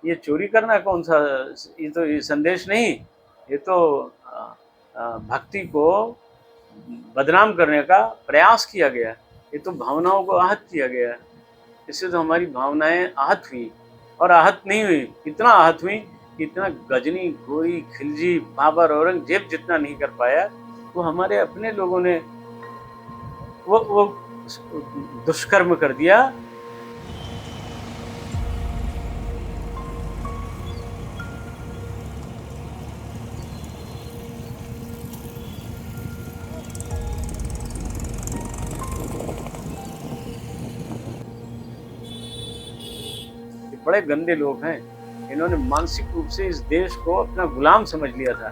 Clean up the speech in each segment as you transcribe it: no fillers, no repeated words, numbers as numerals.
ये चोरी करना कौन सा, ये तो ये संदेश नहीं, ये तो भक्ति को बदनाम करने का प्रयास किया गया, ये तो भावनाओं को आहत किया गया। इससे तो हमारी भावनाएं आहत हुई, और आहत नहीं हुई, इतना आहत हुई कि इतना गजनी, गोरी, खिलजी, बाबर, औरंगजेब जितना नहीं कर पाया, वो हमारे अपने लोगों ने वो दुष्कर्म कर दिया। बड़े गंदे लोग हैं, इन्होंने मानसिक रूप से इस देश को अपना गुलाम समझ लिया था।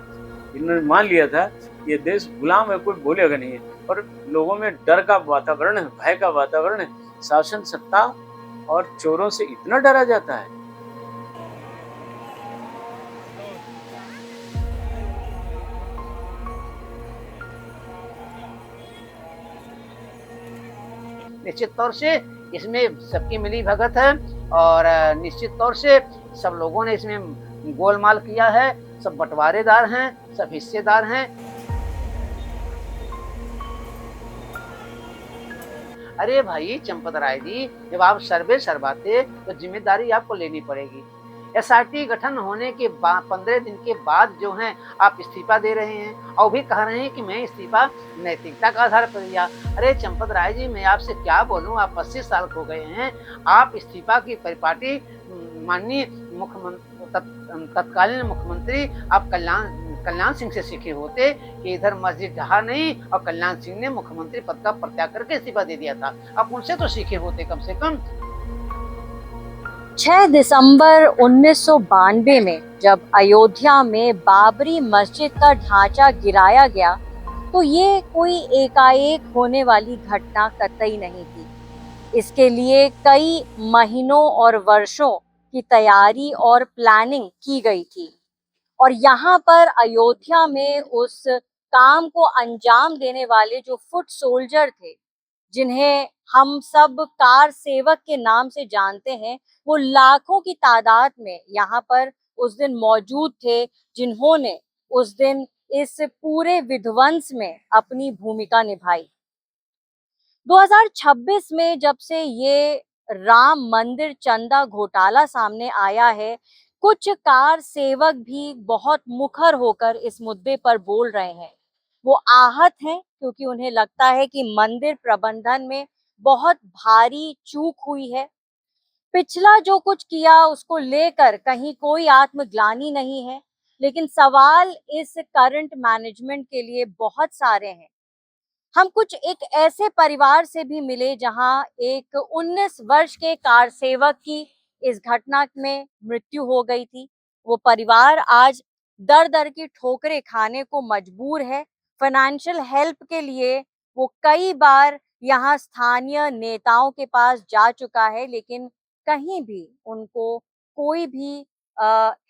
इन्होंने मान लिया था ये देश गुलाम है, कोई बोलेगा नहीं है, और लोगों में डर का वातावरण है, भय का वातावरण है। शासन सत्ता और चोरों से इतना डरा जाता है। निश्चित तौर से इसमें सबकी मिली भगत है, और निश्चित तौर से सब लोगों ने इसमें गोलमाल किया है, सब बंटवारेदार हैं, सब हिस्सेदार हैं। अरे भाई चंपत राय जी, जब आप सर्वे सरवाते तो जिम्मेदारी आपको लेनी पड़ेगी। एसआरटी गठन होने के 15 दिन के बाद जो है आप इस्तीफा दे रहे हैं, और भी कह रहे हैं कि मैं इस्तीफा नैतिकता का आधार पर दिया। अरे चंपत राय जी, मैं आपसे क्या बोलूं, आप 25 साल हो गए हैं, आप इस्तीफा की परिपाटी माननीय तत्कालीन मुख्यमंत्री आप कल्याण सिंह से सीखे होते कि इधर मस्जिद ढहा नहीं, और कल्याण सिंह ने मुख्यमंत्री पद का परित्याग करके इस्तीफा दे दिया था। आप उनसे तो सीखे होते कम से कम। 6 दिसंबर 1992 में जब अयोध्या में बाबरी मस्जिद का ढांचा गिराया गया, तो ये कोई एकाएक होने वाली घटना कतई नहीं थी। इसके लिए कई महीनों और वर्षों की तैयारी और प्लानिंग की गई थी। और यहाँ पर अयोध्या में उस काम को अंजाम देने वाले जो फुट सोल्जर थे, जिन्हें हम सब कार सेवक के नाम से जानते हैं, वो लाखों की तादाद में यहाँ पर उस दिन मौजूद थे, जिन्होंने उस दिन इस पूरे विध्वंस में अपनी भूमिका निभाई। 2026 में जब से ये राम मंदिर चंदा घोटाला सामने आया है, कुछ कार सेवक भी बहुत मुखर होकर इस मुद्दे पर बोल रहे हैं। वो आहत हैं क्योंकि उन्हें लगता है कि मंदिर प्रबंधन में बहुत भारी चूक हुई है। पिछला जो कुछ किया उसको लेकर कहीं कोई आत्मग्लानि नहीं है, लेकिन सवाल इस करंट मैनेजमेंट के लिए बहुत सारे हैं। हम कुछ एक ऐसे परिवार से भी मिले जहां एक 19 वर्ष के कार सेवक की इस घटना में मृत्यु हो गई थी। वो परिवार आज दर दर की ठोकरें खाने को मजबूर है। फाइनेंशियल हेल्प के लिए वो कई बार यहाँ स्थानीय नेताओं के पास जा चुका है, लेकिन कहीं भी उनको कोई भी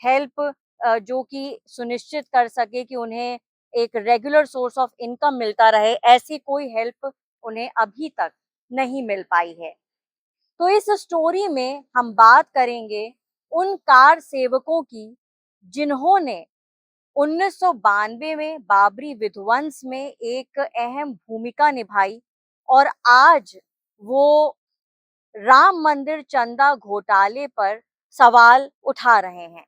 हेल्प जो कि सुनिश्चित कर सके कि उन्हें एक रेगुलर सोर्स ऑफ इनकम मिलता रहे, ऐसी कोई हेल्प उन्हें अभी तक नहीं मिल पाई है। तो इस स्टोरी में हम बात करेंगे उन कार सेवकों की जिन्होंने 1992 में बाबरी विध्वंस में एक अहम भूमिका निभाई, और आज वो राम मंदिर चंदा घोटाले पर सवाल उठा रहे हैं।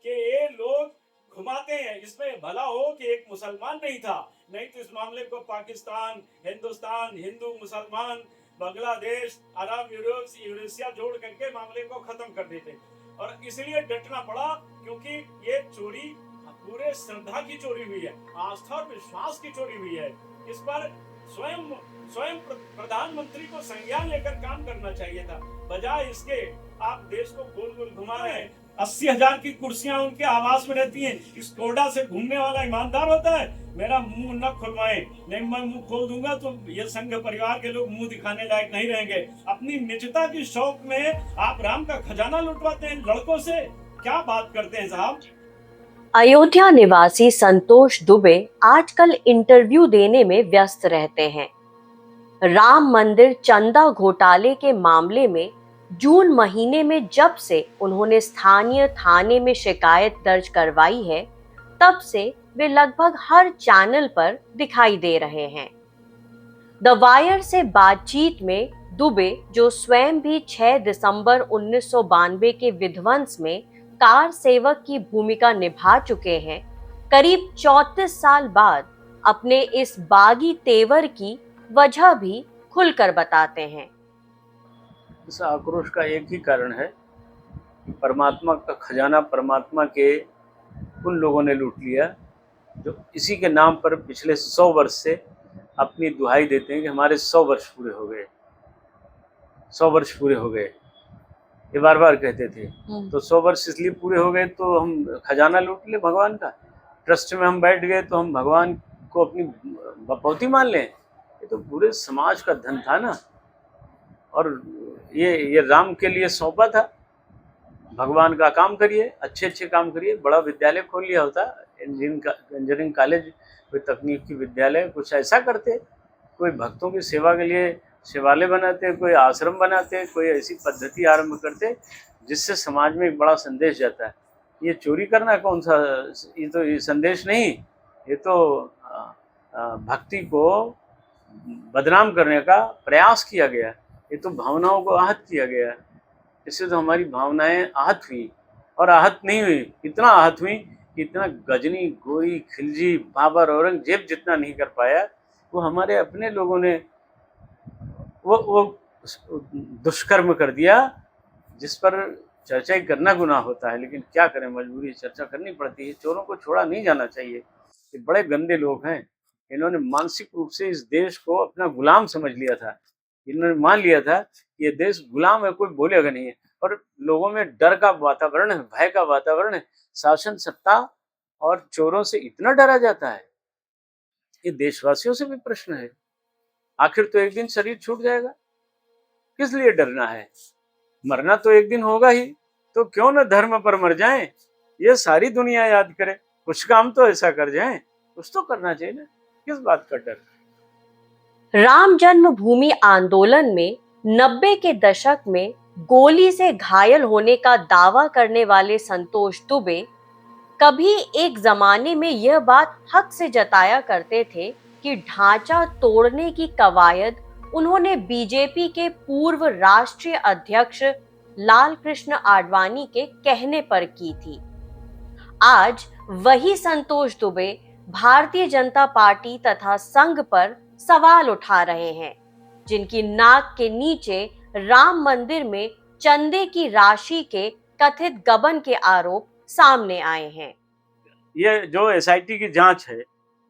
कि ये लोग घुमाते हैं, इसमें भला हो कि एक मुसलमान नहीं था, नहीं तो इस मामले को पाकिस्तान, हिंदुस्तान, हिंदू, मुसलमान, बांग्लादेश, अरब, यूरेशिया जोड़ करके मामले को खत्म कर देते। और इसलिए डटना पड़ा क्योंकि ये चोरी पूरे श्रद्धा की चोरी हुई है, आस्था और विश्वास की चोरी हुई है। इस पर स्वयं प्रधानमंत्री को संज्ञान लेकर काम करना चाहिए था, बजाय इसके आप देश को गोल गोल घुमा रहे हैं। 80,000 की कुर्सियां उनके आवास में रहती हैं। इस कोडा से घूमने वाला ईमानदार होता है? मेरा मुंह न खुलवाएं, नहीं मैं मुंह खोल दूंगा तो ये संघ परिवार के लोग मुंह दिखाने लायक नहीं रहेंगे। अपनी निजता की शौक में आप राम का खजाना लुटवाते हैं लड़कों से, क्या बात करते हैं साहब। अयोध्या निवासी संतोष दुबे आजकल इंटरव्यू देने में व्यस्त रहते हैं। राम मंदिर चंदा घोटाले के मामले में जून महीने में जब से उन्होंने स्थानीय थाने में शिकायत दर्ज करवाई है, तब से वे लगभग हर चैनल पर दिखाई दे रहे हैं। द वायर से बातचीत में दुबे, जो स्वयं भी 6 दिसंबर 1992 के विध्वंस में कार सेवक की भूमिका निभा चुके हैं, करीब 34 साल बाद अपने इस बागी तेवर की वजह भी खुलकर बताते हैं। इस आक्रोश का एक ही कारण है कि परमात्मा का खजाना परमात्मा के उन लोगों ने लूट लिया जो इसी के नाम पर पिछले 100 वर्ष से अपनी दुहाई देते हैं कि हमारे 100 वर्ष पूरे हो गए, 100 वर्ष पूरे हो गए, ये बार बार कहते थे। तो 100 वर्ष इसलिए पूरे हो गए तो हम खजाना लूट ले भगवान का, ट्रस्ट में हम बैठ गए तो हम भगवान को अपनी बपौती मान लें। ये तो पूरे समाज का धन था ना, और ये राम के लिए सौंपा था। भगवान का काम करिए, अच्छे अच्छे काम करिए। बड़ा विद्यालय खोल लिया होता, इंजीनियरिंग कॉलेज, कोई तकनीकी विद्यालय, कुछ ऐसा करते, कोई भक्तों की सेवा के लिए शिवालय बनाते, कोई आश्रम बनाते, कोई ऐसी पद्धति आरंभ करते जिससे समाज में एक बड़ा संदेश जाता है। ये चोरी करना कौन सा, ये तो ये संदेश नहीं, ये तो भक्ति को बदनाम करने का प्रयास किया गया। ये तो भावनाओं को आहत किया गया। इससे तो हमारी भावनाएं आहत हुई, और आहत नहीं हुई, इतना आहत हुई कि इतना गजनी, गोरी, खिलजी, बाबर, औरंगजेब जितना नहीं कर पाया, वो हमारे अपने लोगों ने वो दुष्कर्म कर दिया जिस पर चर्चा ही करना गुनाह होता है। लेकिन क्या करें, मजबूरी, चर्चा करनी पड़ती है। चोरों को छोड़ा नहीं जाना चाहिए, ये बड़े गंदे लोग हैं। इन्होंने मानसिक रूप से इस देश को अपना गुलाम समझ लिया था। इन्होंने मान लिया था कि ये देश गुलाम है, कोई बोलेगा नहीं है। और लोगों में डर का वातावरण है, भय का वातावरण है। शासन सत्ता और चोरों से इतना डरा जाता है। ये देशवासियों से भी प्रश्न है। आखिर तो एक दिन शरीर छूट जाएगा, किस लिए डरना है? मरना तो एक दिन होगा ही, तो क्यों न धर्म पर मर जाएं? ये सारी दुनिया याद करे, कुछ काम तो ऐसा कर जाएं, कुछ तो करना चाहिए ना, किस बात का डर? राम जन्मभूमि आंदोलन में 90 के दशक में गोली से घायल होने का दावा करने वाले संतोष दुबे कभी एक जमाने में यह बात हक से जताया करते थे कि ढांचा तोड़ने की कवायद उन्होंने बीजेपी के पूर्व राष्ट्रीय अध्यक्ष लाल कृष्ण आडवाणी के कहने पर की थी। आज वही संतोष दुबे भारतीय जनता पार्टी तथा संघ पर सवाल उठा रहे हैं, जिनकी नाक के नीचे राम मंदिर में चंदे की राशि के कथित गबन के आरोप सामने आए हैं। ये जो एसआईटी की जांच है,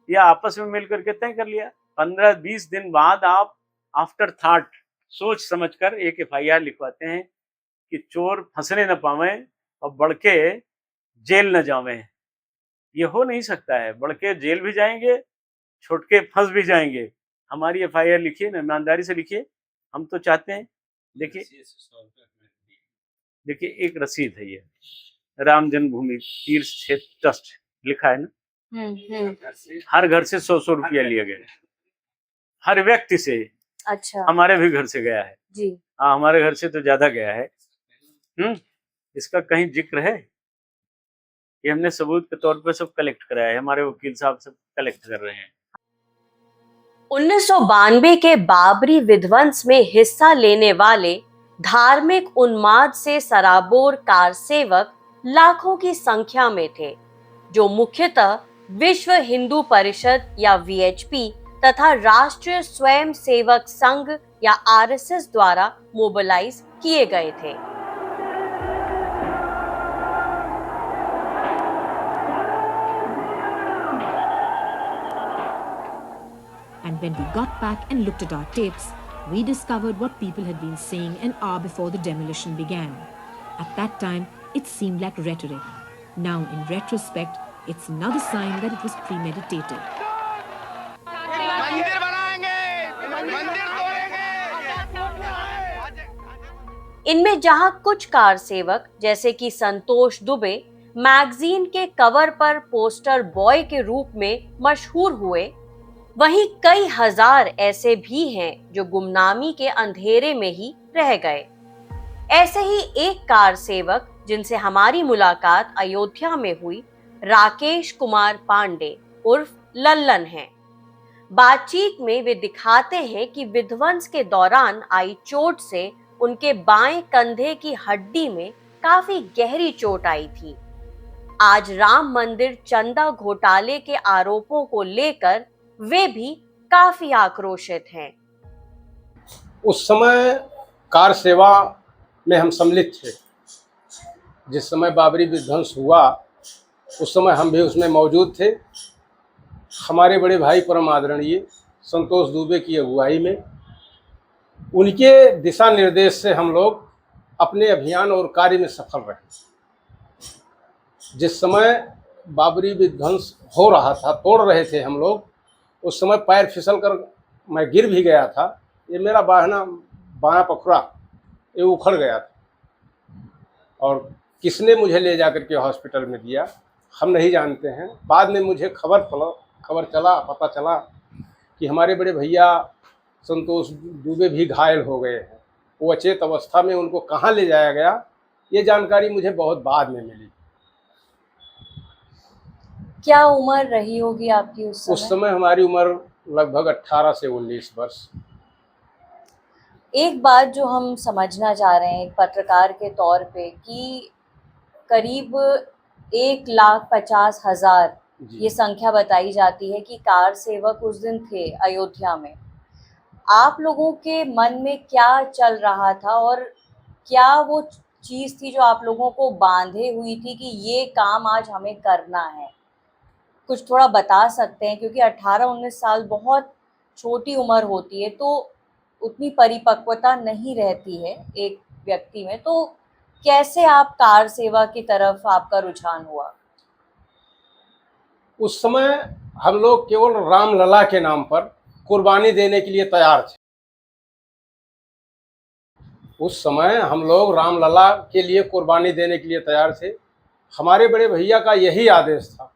ये आपस में मिलकर के तय कर लिया। 15-20 दिन बाद आप आफ्टर थॉट, सोच समझकर एक एफआईआर लिखवाते हैं कि चोर फंसने न पावें और बड़के जेल न जावें। ये हो नहीं सकता है। बड़के जेल भी जाएंगे, छोटके फंस भी जाएंगे। हमारी एफआईआर लिखिए ना, ईमानदारी से लिखिए। हम तो चाहते हैं, देखिए एक रसीद है, ये राम जन्मभूमि तीर्थ क्षेत्र ट्रस्ट लिखा है ना। हर घर से 100-100 रुपया लिया गया, हर व्यक्ति से। अच्छा, हमारे भी घर से गया है जी। हाँ, हमारे घर से तो ज्यादा गया है। इसका कहीं जिक्र है? ये हमने सबूत के तौर पर सब कलेक्ट कराया है, हमारे वकील साहब सब कलेक्ट कर रहे हैं। 1992 के बाबरी विध्वंस में हिस्सा लेने वाले धार्मिक उन्माद से सराबोर कार सेवक लाखों की संख्या में थे, जो मुख्यतः विश्व हिंदू परिषद या वीएचपी तथा राष्ट्रीय स्वयं सेवक संघ या आरएसएस द्वारा मोबिलाइज किए गए थे। And when we got back and looked at our tapes, we discovered what people had been saying an hour before the demolition began. At that time, it seemed like rhetoric. Now, in retrospect, it's another sign that it was premeditated. इनमें जहां कुछ car सेवक जैसे कि संतोष Dubey magazine के cover पर poster boy के रूप में मशहूर हुए, वहीं कई हजार ऐसे भी हैं जो गुमनामी के अंधेरे में ही रह गए। ऐसे ही एक कार सेवक जिनसे हमारी मुलाकात अयोध्या में हुई, राकेश कुमार पांडे उर्फ लल्लन हैं। बातचीत में वे दिखाते हैं कि विध्वंस के दौरान आई चोट से उनके बाएं कंधे की हड्डी में काफी गहरी चोट आई थी। आज राम मंदिर चंदा घोटाले के आरोपों को लेकर वे भी काफी आक्रोशित हैं। उस समय कार सेवा में हम सम्मिलित थे। जिस समय बाबरी विध्वंस हुआ उस समय हम भी उसमें मौजूद थे। हमारे बड़े भाई परम आदरणीय संतोष दुबे की अगुवाई में, उनके दिशा निर्देश से हम लोग अपने अभियान और कार्य में सफल रहे। जिस समय बाबरी विध्वंस हो रहा था, तोड़ रहे थे हम लोग, उस समय पैर फिसल कर मैं गिर भी गया था। ये मेरा बायां पखुरा ये उखड़ गया था और किसने मुझे ले जाकर के हॉस्पिटल में दिया हम नहीं जानते हैं। बाद में मुझे पता चला कि हमारे बड़े भैया संतोष दुबे भी घायल हो गए हैं। वो अचेत अवस्था में, उनको कहाँ ले जाया गया ये जानकारी मुझे बहुत बाद में मिली। क्या उम्र रही होगी आपकी उस समय? हमारी उम्र लगभग 18 से 19 वर्ष। एक बात जो हम समझना चाह रहे हैं एक पत्रकार के तौर पे कि करीब 1,50,000 ये संख्या बताई जाती है कि कार सेवक उस दिन थे अयोध्या में। आप लोगों के मन में क्या चल रहा था और क्या वो चीज़ थी जो आप लोगों को बांधे हुई थी कि ये काम आज हमें करना है? कुछ थोड़ा बता सकते हैं? क्योंकि 18-19 साल बहुत छोटी उम्र होती है, तो उतनी परिपक्वता नहीं रहती है एक व्यक्ति में। तो कैसे आप कार सेवा की तरफ आपका रुझान हुआ? उस समय हम लोग केवल रामलला के नाम पर कुर्बानी देने के लिए तैयार थे। उस समय हम लोग रामलला के लिए कुर्बानी देने के लिए तैयार थे। हमारे बड़े भैया का यही आदेश था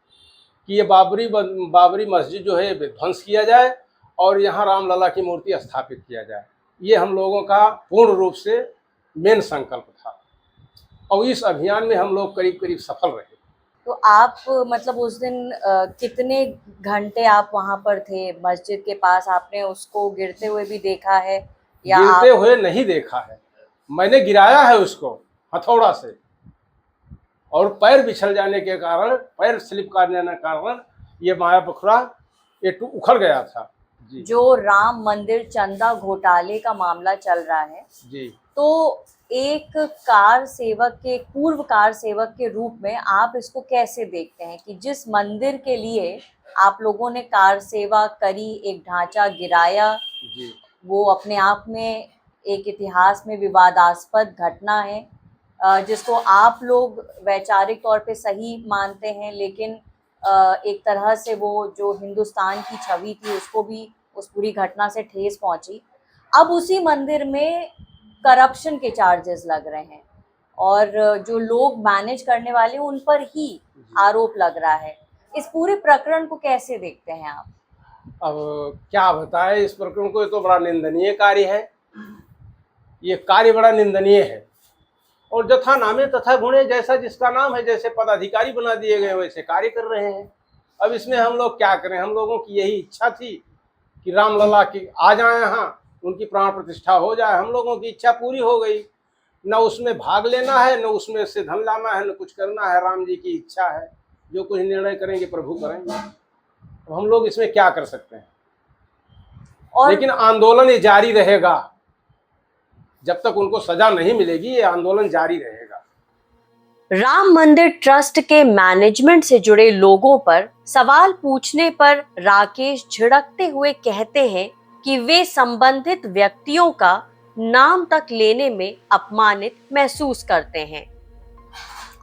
कि ये बाबरी मस्जिद जो है ध्वंस किया जाए और यहाँ रामलला की मूर्ति स्थापित किया जाए। ये हम लोगों का पूर्ण रूप से मेन संकल्प था और इस अभियान में हम लोग करीब करीब सफल रहे। तो आप मतलब उस दिन कितने घंटे आप वहाँ पर थे मस्जिद के पास? आपने उसको गिरते हुए भी देखा है या गिरते हुए नहीं देखा है, मैंने गिराया है उसको हथौड़ा से और पैर बिछल जाने के कारण, पैर स्लिप करने के कारण ये माया पखुरा ये उखड़ गया था जी। जो राम मंदिर चंदा घोटाले का मामला चल रहा है जी, तो एक कार सेवक के, पूर्व कार सेवक के रूप में आप इसको कैसे देखते हैं कि जिस मंदिर के लिए आप लोगों ने कार सेवा करी, एक ढांचा गिराया जी। वो अपने आप में एक इतिहास में विवादास्पद घटना है जिसको आप लोग वैचारिक तौर पे सही मानते हैं, लेकिन एक तरह से वो जो हिंदुस्तान की छवि थी उसको भी उस पूरी घटना से ठेस पहुंची। अब उसी मंदिर में करप्शन के चार्जेस लग रहे हैं और जो लोग मैनेज करने वाले उन पर ही आरोप लग रहा है। इस पूरे प्रकरण को कैसे देखते हैं आप? अब क्या बताएं इस प्रकरण को, ये तो बड़ा निंदनीय कार्य है। ये कार्य बड़ा निंदनीय है और जथा नामे तथा गुणे, जैसा जिसका नाम है, जैसे पदाधिकारी बना दिए गए वैसे कार्य कर रहे हैं। अब इसमें हम लोग क्या करें? हम लोगों की यही इच्छा थी कि रामलला की आ जाए यहाँ, उनकी प्राण प्रतिष्ठा हो जाए। हम लोगों की इच्छा पूरी हो गई। न उसमें भाग लेना है, न उसमें से धन लाना है, न कुछ करना है। राम जी की इच्छा है, जो कुछ निर्णय करेंगे प्रभु करेंगे। तो हम लोग इसमें क्या कर सकते हैं? और लेकिन आंदोलन ये जारी रहेगा जब तक उनको सजा नहीं मिलेगी। ये आंदोलन जारी रहेगा। राम मंदिर ट्रस्ट के मैनेजमेंट से जुड़े लोगों पर सवाल पूछने पर राकेश झिड़कते हुए कहते हैं कि वे संबंधित व्यक्तियों का नाम तक लेने में अपमानित महसूस करते हैं।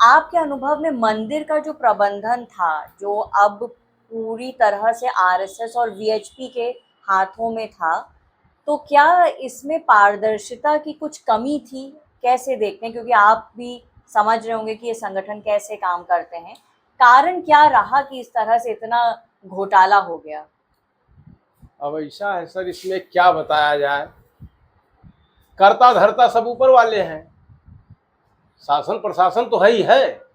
आपके अनुभव में मंदिर का जो प्रबंधन था, जो अब पूरी तरह से आरएसएस और वीएचपी के हाथों में था, तो क्या इसमें पारदर्शिता की कुछ कमी थी? कैसे देखते हैं? क्योंकि आप भी समझ रहे होंगे कि ये संगठन कैसे काम करते हैं। कारण क्या रहा कि इस तरह से इतना घोटाला हो गया? अब ऐसा है सर, इसमें क्या बताया जाए। कर्ता धर्ता सब ऊपर वाले हैं, शासन प्रशासन तो है ही है।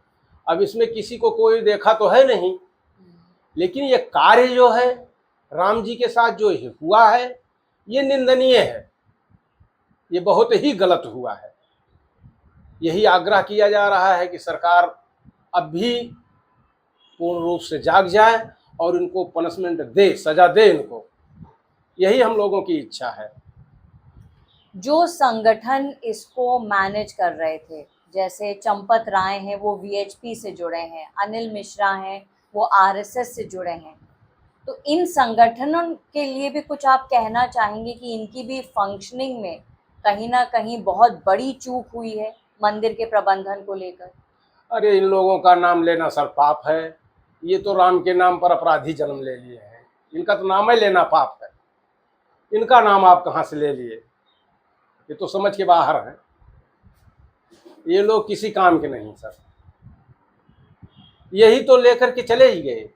अब इसमें किसी को कोई देखा तो है नहीं, लेकिन ये कार्य जो है राम जी के साथ जो हुआ है ये निंदनीय है, ये बहुत ही गलत हुआ है। यही आग्रह किया जा रहा है कि सरकार अब भी पूर्ण रूप से जाग जाए और इनको पनिशमेंट दे, सजा दे इनको। यही हम लोगों की इच्छा है। जो संगठन इसको मैनेज कर रहे थे, जैसे चंपत राय हैं वो वीएचपी से जुड़े हैं, अनिल मिश्रा हैं वो आरएसएस से जुड़े हैं, तो इन संगठनों के लिए भी कुछ आप कहना चाहेंगे कि इनकी भी फंक्शनिंग में कहीं ना कहीं बहुत बड़ी चूक हुई है मंदिर के प्रबंधन को लेकर? अरे इन लोगों का नाम लेना सर पाप है। ये तो राम के नाम पर अपराधी जन्म ले लिए हैं, इनका तो नाम ही लेना पाप है। इनका नाम आप कहाँ से ले लिए? ये तो समझ के बाहर है। ये लोग किसी काम के नहीं सर, यही तो लेकर के चले ही गए।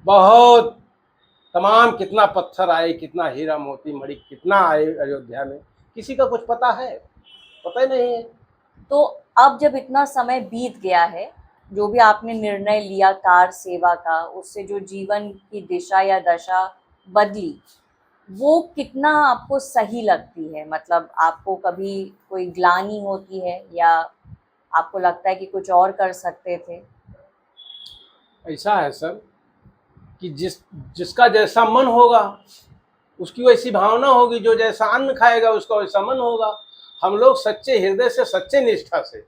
बहुत तमाम कितना पत्थर आए, कितना हीरा मोती मणि कितना आए अयोध्या में, किसी का कुछ पता है? पता ही नहीं है। तो अब जब इतना समय बीत गया है, जो भी आपने निर्णय लिया कार सेवा का, उससे जो जीवन की दिशा या दशा बदली, वो कितना आपको सही लगती है? मतलब आपको कभी कोई ग्लानि होती है या आपको लगता है कि कुछ और कर सकते थे? ऐसा है सर कि जिसका जैसा मन होगा उसकी वैसी भावना होगी, जो जैसा अन्न खाएगा उसका वैसा मन होगा। हम लोग सच्चे हृदय से, सच्चे निष्ठा से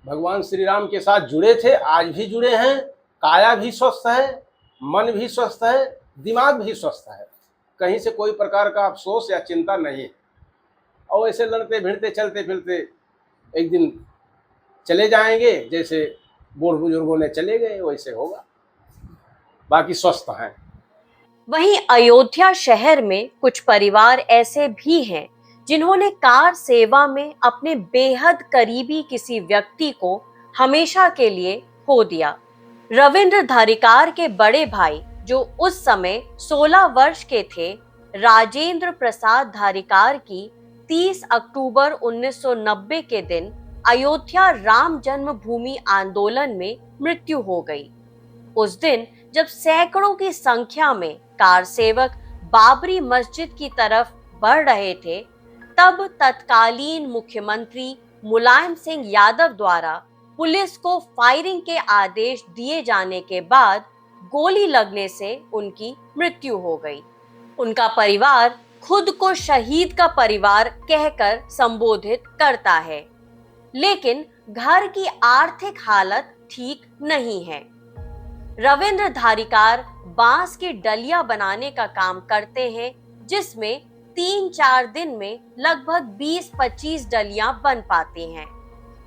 भगवान श्री राम के साथ जुड़े थे, आज भी जुड़े हैं। काया भी स्वस्थ है, मन भी स्वस्थ है, दिमाग भी स्वस्थ है, कहीं से कोई प्रकार का अफसोस या चिंता नहीं है। और ऐसे लड़ते भिड़ते चलते फिरते एक दिन चले जाएंगे, जैसे बूढ़ बुजुर्गों ने चले गए वैसे होगा, बाकी स्वस्थ हैं। वहीं अयोध्या शहर में कुछ परिवार ऐसे भी हैं जिन्होंने कार सेवा में अपने बेहद करीबी किसी व्यक्ति को हमेशा के लिए खो दिया। रविंद्र धारीकार के बड़े भाई, जो उस समय 16 वर्ष के थे, राजेंद्र प्रसाद धारीकार की 30 अक्टूबर 1990 के दिन अयोध्या राम जन्मभूमि आंदोलन में मृत्यु हो गई। उस दिन जब सैकड़ों की संख्या में कार सेवक बाबरी मस्जिद की तरफ बढ़ रहे थे, तब तत्कालीन मुख्यमंत्री मुलायम सिंह यादव द्वारा पुलिस को फायरिंग के आदेश दिए जाने के बाद गोली लगने से उनकी मृत्यु हो गई। उनका परिवार खुद को शहीद का परिवार कहकर संबोधित करता है, लेकिन घर की आर्थिक हालत ठीक नहीं है। रविंद्र धारीकार बांस की डलिया बनाने का काम करते हैं, जिसमें 3-4 दिन में लगभग 20-25 डलियां बन पाती हैं।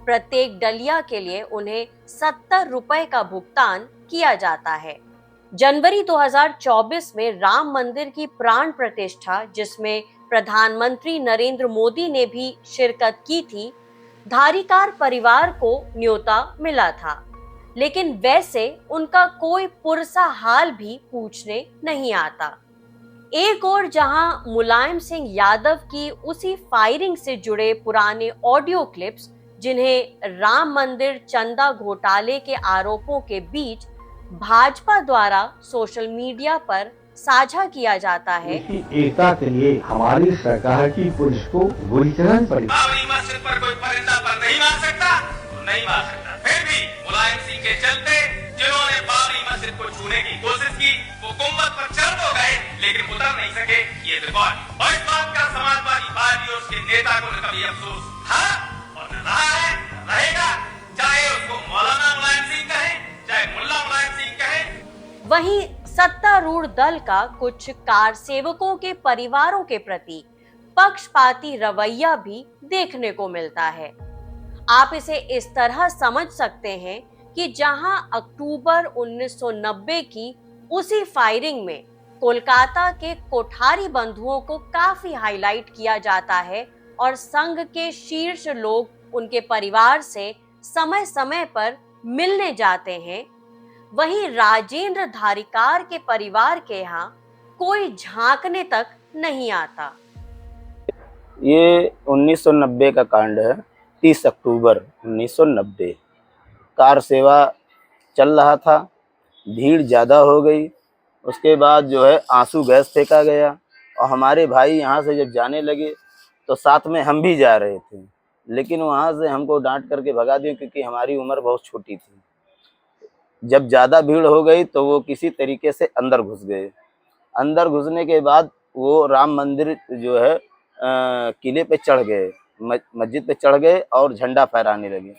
प्रत्येक डलिया के लिए उन्हें 70 रुपए का भुगतान किया जाता है। जनवरी 2024 में राम मंदिर की प्राण प्रतिष्ठा, जिसमें प्रधानमंत्री नरेंद्र मोदी ने भी शिरकत की थी, धारीकार परिवार को न्योता मिला था, लेकिन वैसे उनका कोई पुरसा हाल भी पूछने नहीं आता। एक और जहां मुलायम सिंह यादव की उसी फायरिंग से जुड़े पुराने ऑडियो क्लिप्स, जिन्हें राम मंदिर चंदा घोटाले के आरोपों के बीच भाजपा द्वारा सोशल मीडिया पर साझा किया जाता है, एकता के लिए हमारी सरकार की पुलिस को बुरी तरह पड़ी। बाबरी मस्जिद पर कोई परिंदा पर नहीं मार सकता तो नहीं मार सकता। फिर भी मुलायम सिंह के चलते जिन्होंने बाबरी मस्जिद को छूने की कोशिश की, वो गुंबद पर चढ़ तो गए लेकिन उतर नहीं सके। ये रिकॉर्ड, और इस बात का समाजवादी पार्टी और उसके नेता को कभी अफसोस था और न रहा है, रहेगा, चाहे उसको मौलाना मुलायम सिंह कहे, चाहे मुल्ला मुलायम सिंह कहे। वहीं सत्तारूढ़ दल का कुछ कार सेवकों के परिवारों के प्रति पक्षपाती रवैया भी देखने को मिलता है। आप इसे इस तरह समझ सकते हैं कि जहां अक्टूबर 1990 की उसी फायरिंग में कोलकाता के कोठारी बंधुओं को काफी हाईलाइट किया जाता है और संघ के शीर्ष लोग उनके परिवार से समय समय पर मिलने जाते हैं, वहीं राजेंद्र धारीकार के परिवार के यहाँ कोई झांकने तक नहीं आता। ये 1990 का कांड है। 30 अक्टूबर 1990 कार सेवा चल रहा था, भीड़ ज़्यादा हो गई। उसके बाद जो है आंसू गैस फेंका गया और हमारे भाई यहाँ से जब जाने लगे तो साथ में हम भी जा रहे थे, लेकिन वहाँ से हमको डांट करके भगा दिया क्योंकि हमारी उम्र बहुत छोटी थी। जब ज़्यादा भीड़ हो गई तो वो किसी तरीके से अंदर घुस गए। अंदर घुसने के बाद वो राम मंदिर जो है किले पे चढ़ गए, मस्जिद पे चढ़ गए और झंडा फहराने लगे।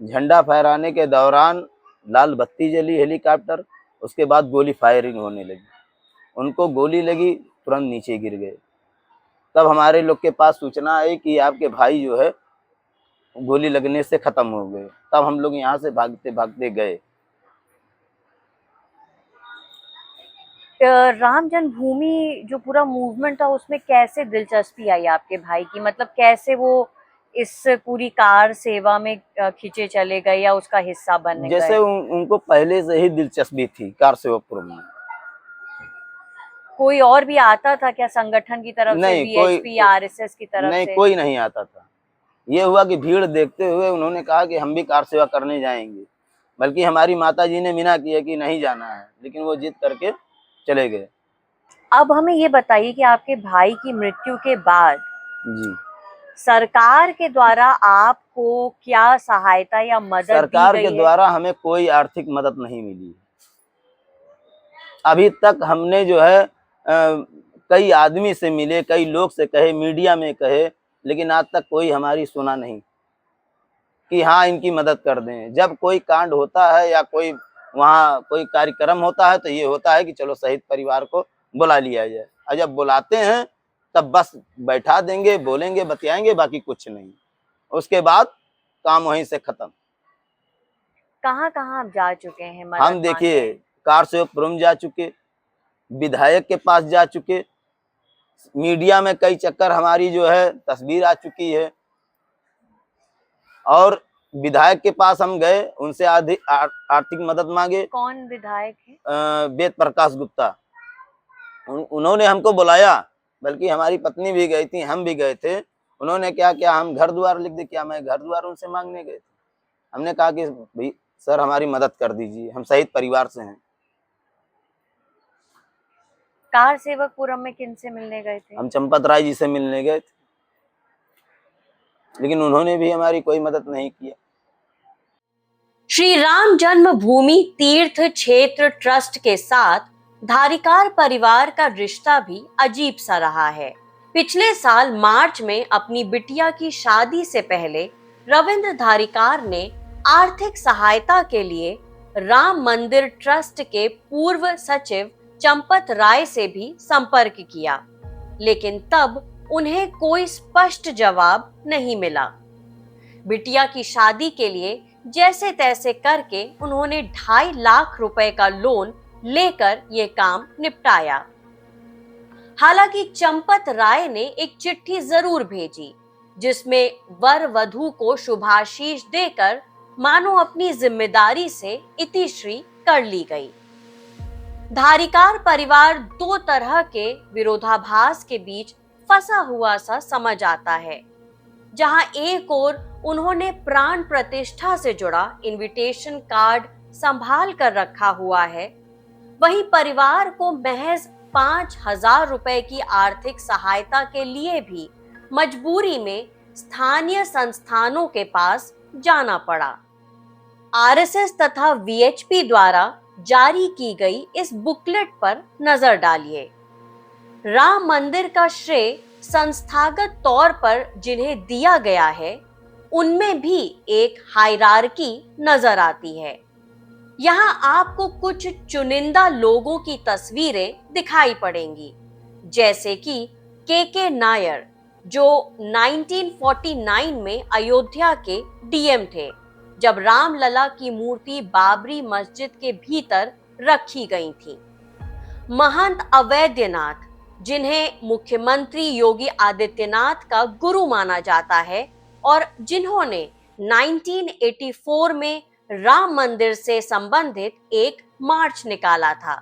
झंडा फहराने के दौरान लाल बत्ती जली हेलीकॉप्टर, उसके बाद गोली फायरिंग होने लगी। उनको गोली लगी, तुरंत नीचे गिर गए। तब हमारे लोग के पास सूचना आई कि आपके भाई जो है गोली लगने से ख़त्म हो गए। तब हम लोग यहाँ से भागते भागते गए। राम जन्मभूमि जो पूरा मूवमेंट था उसमें कैसे दिलचस्पी आई आपके भाई की, मतलब कैसे वो इस पूरी कार सेवा में खींचे चले गए या उसका हिस्सा बनने गए? जैसे उनको पहले से ही दिलचस्पी थी कार सेवक में। कोई और भी आता था क्या संगठन की तरफ से, वीएचपी या आरएसएस की तरफ नहीं, से? कोई नहीं आता था। ये हुआ कि भीड़ देखते हुए उन्होंने कहा कि हम भी कार सेवा करने जाएंगे, बल्कि हमारी माताजी ने मना किया कि नहीं जाना है, लेकिन वो जिद करके चले गए। अब हमें ये बताइए कि आपके भाई की मृत्यु के बाद जी सरकार के द्वारा आपको क्या सहायता या मदद सरकार दी के गई द्वारा हमें कोई आर्थिक मदद नहीं मिली। अभी तक हमने जो है कई आदमी से मिले, कई लोग से कहे, मीडिया में कहे, लेकिन आज तक कोई हमारी सुना नहीं कि हाँ इनकी मदद कर दें। जब कोई कांड होता है या कोई वहाँ कोई कार्यक्रम होता है तो ये होता है कि चलो शहीद परिवार को बुला लिया जाए, और जब बुलाते हैं तब बस बैठा देंगे, बोलेंगे, बतियाएंगे, बाकी कुछ नहीं। उसके बाद काम वहीं से खत्म। कहाँ कहाँ आप जा चुके हैं मदद हम देखिए कार सेवक जा चुके, विधायक के पास जा चुके, मीडिया में कई चक्कर हमारी जो है तस्वीर आ चुकी है, और विधायक के पास हम गए, उनसे आर्थिक मदद मांगे। कौन विधायक है? वेद प्रकाश गुप्ता। उन्होंने हमको बुलाया, बल्कि हमारी पत्नी भी गई थी, हम भी गए थे। उन्होंने क्या किया, हम घर द्वार लिख दे, क्या मैं घर द्वार उनसे मांगने गए थे? हमने कहा कि भाई सर हमारी मदद कर दीजिए, हम शहीद परिवार से हैं। कार सेवकपुरम में किन से मिलने गए थे? हम चंपत राय जी से मिलने गए थे, लेकिन उन्होंने भी हमारी कोई मदद नहीं किया। श्री राम जन्मभूमि तीर्थ क्षेत्र ट्रस्ट के साथ धारीकार परिवार का रिश्ता भी अजीब सा रहा है। पिछले साल मार्च में अपनी बिटिया की शादी से पहले रविंद्र धारीकार ने आर्थिक सहायता के लिए राम मंदिर ट्रस्ट के पूर्व सचिव चंपत राय से भी संपर्क किया, लेकिन तब उन्हें कोई स्पष्ट जवाब नहीं मिला। बिटिया की शादी के लिए जैसे तैसे करके उन्होंने 2.5 लाख रुपए का लोन लेकर ये काम निपटाया। हालांकि चंपत राय ने एक चिट्ठी जरूर भेजी, जिसमें वर वधू को शुभाशीष देकर मानो अपनी जिम्मेदारी से इतिश्री कर ली गई। धारीकार परिवार दो तरह के विरोधाभास के बीच फंसा हुआ सा समझ आता है। जहां एक ओर उन्होंने प्राण प्रतिष्ठा से जुड़ा इनविटेशन कार्ड संभाल कर रखा हुआ है, वहीं परिवार को महज 5,000 रुपए की आर्थिक सहायता के लिए भी मजबूरी में स्थानीय संस्थानों के पास जाना पड़ा। आरएसएस तथा वीएचपी द्वारा जारी की गई इस बुकलेट पर नजर डालिए। राम मंदिर का श्रेय संस्थागत तौर पर जिन्हें दिया गया है, उनमें भी एक हायरार्की नजर आती है। यहाँ आपको कुछ चुनिंदा लोगों की तस्वीरें दिखाई पड़ेंगी, जैसे कि के नायर, जो 1949 में अयोध्या के डीएम थे, जब रामलला की मूर्ति बाबरी मस्जिद के भीतर रखी गई थी। महंत अवैधनाथ, जिन्हें मुख्यमंत्री योगी आदित्यनाथ का गुरु माना जाता है और जिन्होंने 1984 में राम मंदिर से संबंधित एक मार्च निकाला था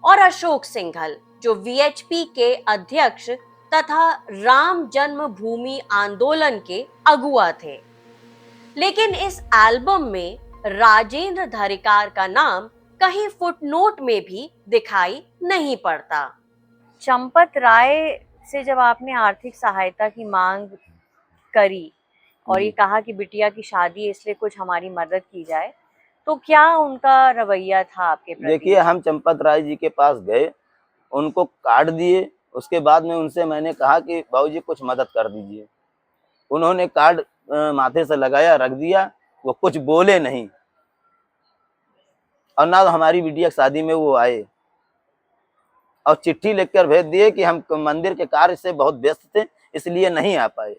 और अशोक सिंघल जो वीएचपी के अध्यक्ष तथा राम जन्मभूमि आंदोलन के अगुआ थे। लेकिन इस एल्बम में राजेंद्र धरिकार का नाम कहीं फुटनोट में भी दिखाई नहीं पड़ता। चंपत राय से जब आपने आर्थिक सहायता की मांग करी और ये कहा कि बिटिया की शादी है इसलिए कुछ हमारी मदद की जाए, तो क्या उनका रवैया था आपके प्रति? देखिए, हम चंपत राय जी के पास गए, उनको कार्ड दिए, उसके बाद में उनसे मैंने कहा कि बाबूजी कुछ मदद कर दीजिए। उन्होंने कार्ड माथे से लगाया, रख दिया, वो कुछ बोले नहीं और ना हमारी बिटिया की शादी में वो आए और चिट्ठी लिखकर भेज दिए कि हम मंदिर के कार्य से बहुत व्यस्त थे इसलिए नहीं आ पाए।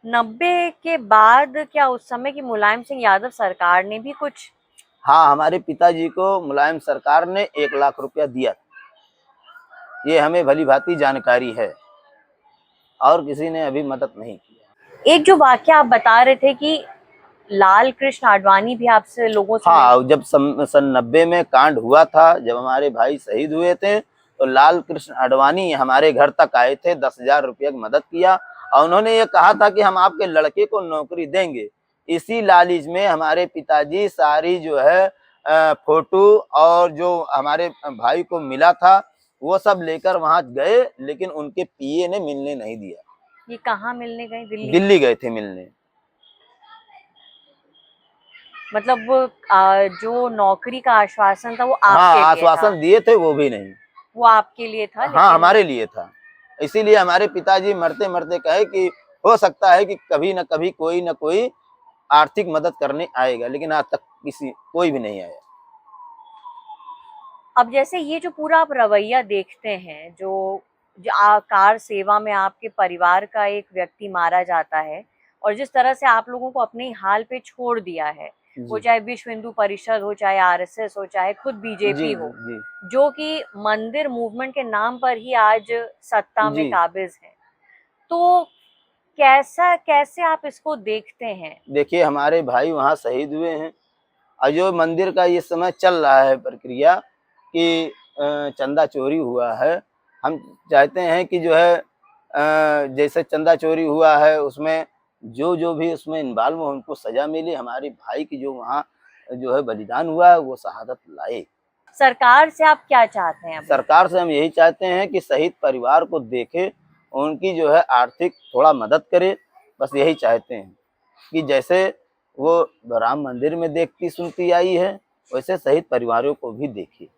90 के बाद क्या उस समय की मुलायम सिंह यादव सरकार ने भी कुछ? हाँ, हमारे पिताजी को मुलायम सरकार ने 1 लाख रुपया दिया, ये हमें भली भांति जानकारी है और किसी ने अभी मदद नहीं किया। एक जो वाक्य आप बता रहे थे कि लाल कृष्ण आडवाणी भी आपसे लोगों से हाँ, जब सन 90 में कांड हुआ था, जब हमारे भाई शहीद हुए थे, तो लाल कृष्ण आडवाणी हमारे घर तक आए थे, 10,000 रुपये की मदद किया और उन्होंने ये कहा था कि हम आपके लड़के को नौकरी देंगे। इसी लालच में हमारे पिताजी सारी जो है फोटो और जो हमारे भाई को मिला था वो सब लेकर वहां गए, लेकिन उनके पीए ने मिलने नहीं दिया। ये कहाँ मिलने गए? दिल्ली गए थे मिलने। मतलब वो जो नौकरी का आश्वासन था वो आपके हाँ, लिए आश्वासन था? दिए थे, वो भी नहीं। वो आपके लिए था? हाँ, हमारे लिए था। इसीलिए हमारे पिताजी मरते मरते कहे कि हो सकता है कि कभी न कभी कोई न कोई आर्थिक मदद करने आएगा, लेकिन आज तक कोई भी नहीं आया। अब जैसे ये जो पूरा आप रवैया देखते हैं, जो कार सेवा में आपके परिवार का एक व्यक्ति मारा जाता है और जिस तरह से आप लोगों को अपने हाल पे छोड़ दिया है, वो चाहे विश्व हिंदू परिषद हो, चाहे आरएसएस हो, चाहे खुद बीजेपी हो, जो कि मंदिर मूवमेंट के नाम पर ही आज सत्ता में काबिज है, तो कैसे आप इसको देखते हैं? देखिए, हमारे भाई वहाँ शहीद हुए हैं और जो मंदिर का ये समय चल रहा है प्रक्रिया कि चंदा चोरी हुआ है, हम चाहते हैं कि जो है जैसे चंदा चोरी हुआ है उसमें जो भी उसमें इन्वॉल्व हो उनको सजा मिले। हमारे भाई की जो वहाँ जो है बलिदान हुआ है वो शहादत लाए। सरकार से आप क्या चाहते हैं? सरकार से हम यही चाहते हैं कि शहीद परिवार को देखे, उनकी जो है आर्थिक थोड़ा मदद करे, बस यही चाहते हैं कि जैसे वो राम मंदिर में देखती सुनती आई है वैसे शहीद परिवारों को भी देखे।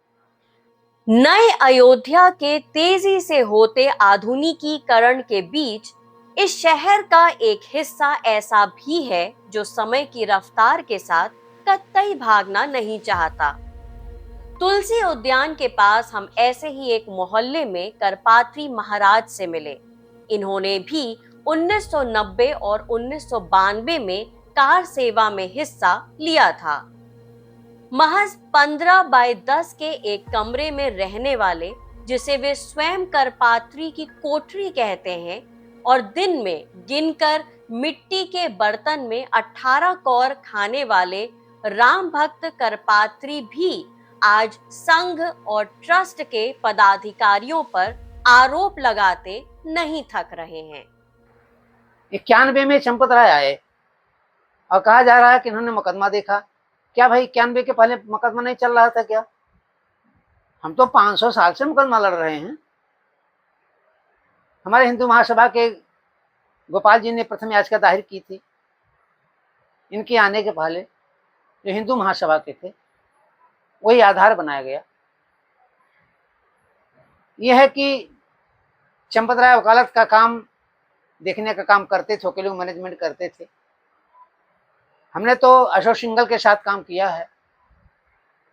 नए अयोध्या के तेजी से होते आधुनिकीकरण के बीच इस शहर का एक हिस्सा ऐसा भी है जो समय की रफ्तार के साथ कतई भागना नहीं चाहता। तुलसी उद्यान के पास हम ऐसे ही एक मोहल्ले में करपात्री महाराज से मिले। इन्होंने भी 1990 और 1992 में कार सेवा में हिस्सा लिया था। महज 15 बाय 10 के एक कमरे में रहने वाले, जिसे वे स्वयं करपात्री की कोठरी कहते हैं, और दिन में गिनकर मिट्टी के बर्तन में 18 कौर खाने वाले राम भक्त करपात्री भी आज संघ और ट्रस्ट के पदाधिकारियों पर आरोप लगाते नहीं थक रहे हैं। 91 में चंपत राय आए और कहा जा रहा है कि इन्होंने मुकदमा देखा। क्या भाई 91 के पहले मुकदमा नहीं चल रहा था क्या? हम तो 500 साल से मुकदमा लड़ रहे हैं। हमारे हिंदू महासभा के गोपाल जी ने प्रथम याचिका दायर की थी इनके आने के पहले, जो हिंदू महासभा के थे, वही आधार बनाया गया। यह है कि चंपत राय वकालत का काम देखने का काम करते थे, वकीलों मैनेजमेंट करते थे। हमने तो अशोक सिंघल के साथ काम किया है,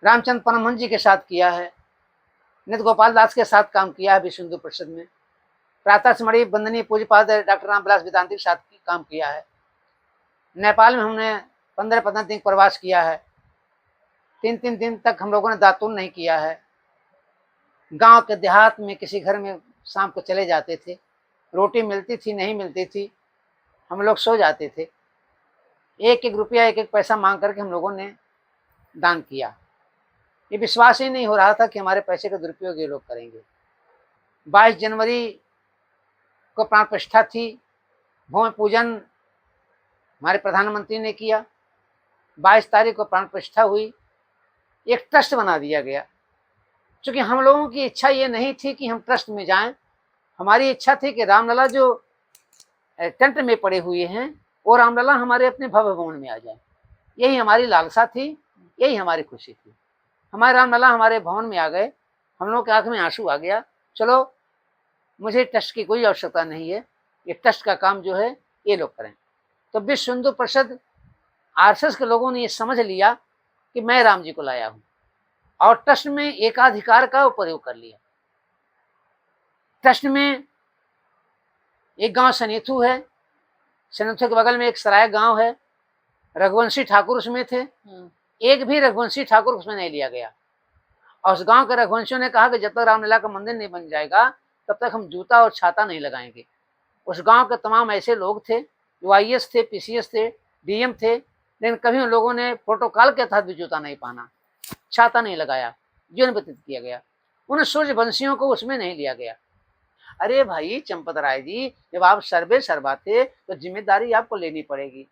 रामचंद्र परमहंस जी के साथ किया है, नित्य गोपाल दास के साथ काम किया है विश्व हिंदू परिषद में, प्रातः स्मरणीय वंदनीय पूज्यपाद डॉक्टर रामविलास वेदांती के साथ काम किया है। नेपाल में हमने 15-15 दिन प्रवास किया है। 3-3 दिन तक हम लोगों ने दातुन नहीं किया है। गांव के देहात में किसी घर में शाम को चले जाते थे, रोटी मिलती थी नहीं मिलती थी, हम लोग सो जाते थे। एक एक रुपया एक एक पैसा मांग करके हम लोगों ने दान किया। ये विश्वास ही नहीं हो रहा था कि हमारे पैसे का दुरुपयोग ये लोग करेंगे। 22 जनवरी को प्राण प्रतिष्ठा थी, भूमि पूजन हमारे प्रधानमंत्री ने किया। 22 तारीख को प्राण प्रतिष्ठा हुई, एक ट्रस्ट बना दिया गया। क्योंकि हम लोगों की इच्छा ये नहीं थी कि हम ट्रस्ट में जाएं, हमारी इच्छा थी कि रामलला जो टेंट में पड़े हुए हैं वो रामलला हमारे अपने भव्य भवन में आ जाए। यही हमारी लालसा थी, यही हमारी खुशी थी। हमारे रामलला हमारे भवन में आ गए, हम लोगों की आंख में आंसू आ गया। चलो, मुझे ट्रस्ट की कोई आवश्यकता नहीं है, ये ट्रस्ट का काम जो है ये लोग करें। तो विश्व हिंदू परिषद आरएसएस के लोगों ने ये समझ लिया कि मैं राम जी को लाया हूँ और ट्रस्ट में एकाधिकार का प्रयोग कर लिया। ट्रस्ट में एक गांव सनेथू है, सनेथू के बगल में एक सराय गांव है, रघुवंशी ठाकुर उसमें थे, एक भी रघुवंशी ठाकुर उसमें नहीं लिया गया। और उस गांव के रघुवंशियों ने कहा कि जब तक रामलला का मंदिर नहीं बन जाएगा तब तक हम जूता और छाता नहीं लगाएंगे। उस गांव के तमाम ऐसे लोग थे जो आईएएस थे, पीसीएस थे, डीएम थे, लेकिन कभी उन लोगों ने प्रोटोकॉल के तहत भी जूता नहीं पहना, छाता नहीं लगाया, जीवन व्यतीत किया गया। उन सूर्यवंशियों को उसमें नहीं लिया गया। अरे भाई चंपत राय जी, जब आप सर्वे सर्वा थे तो जिम्मेदारी आपको लेनी पड़ेगी।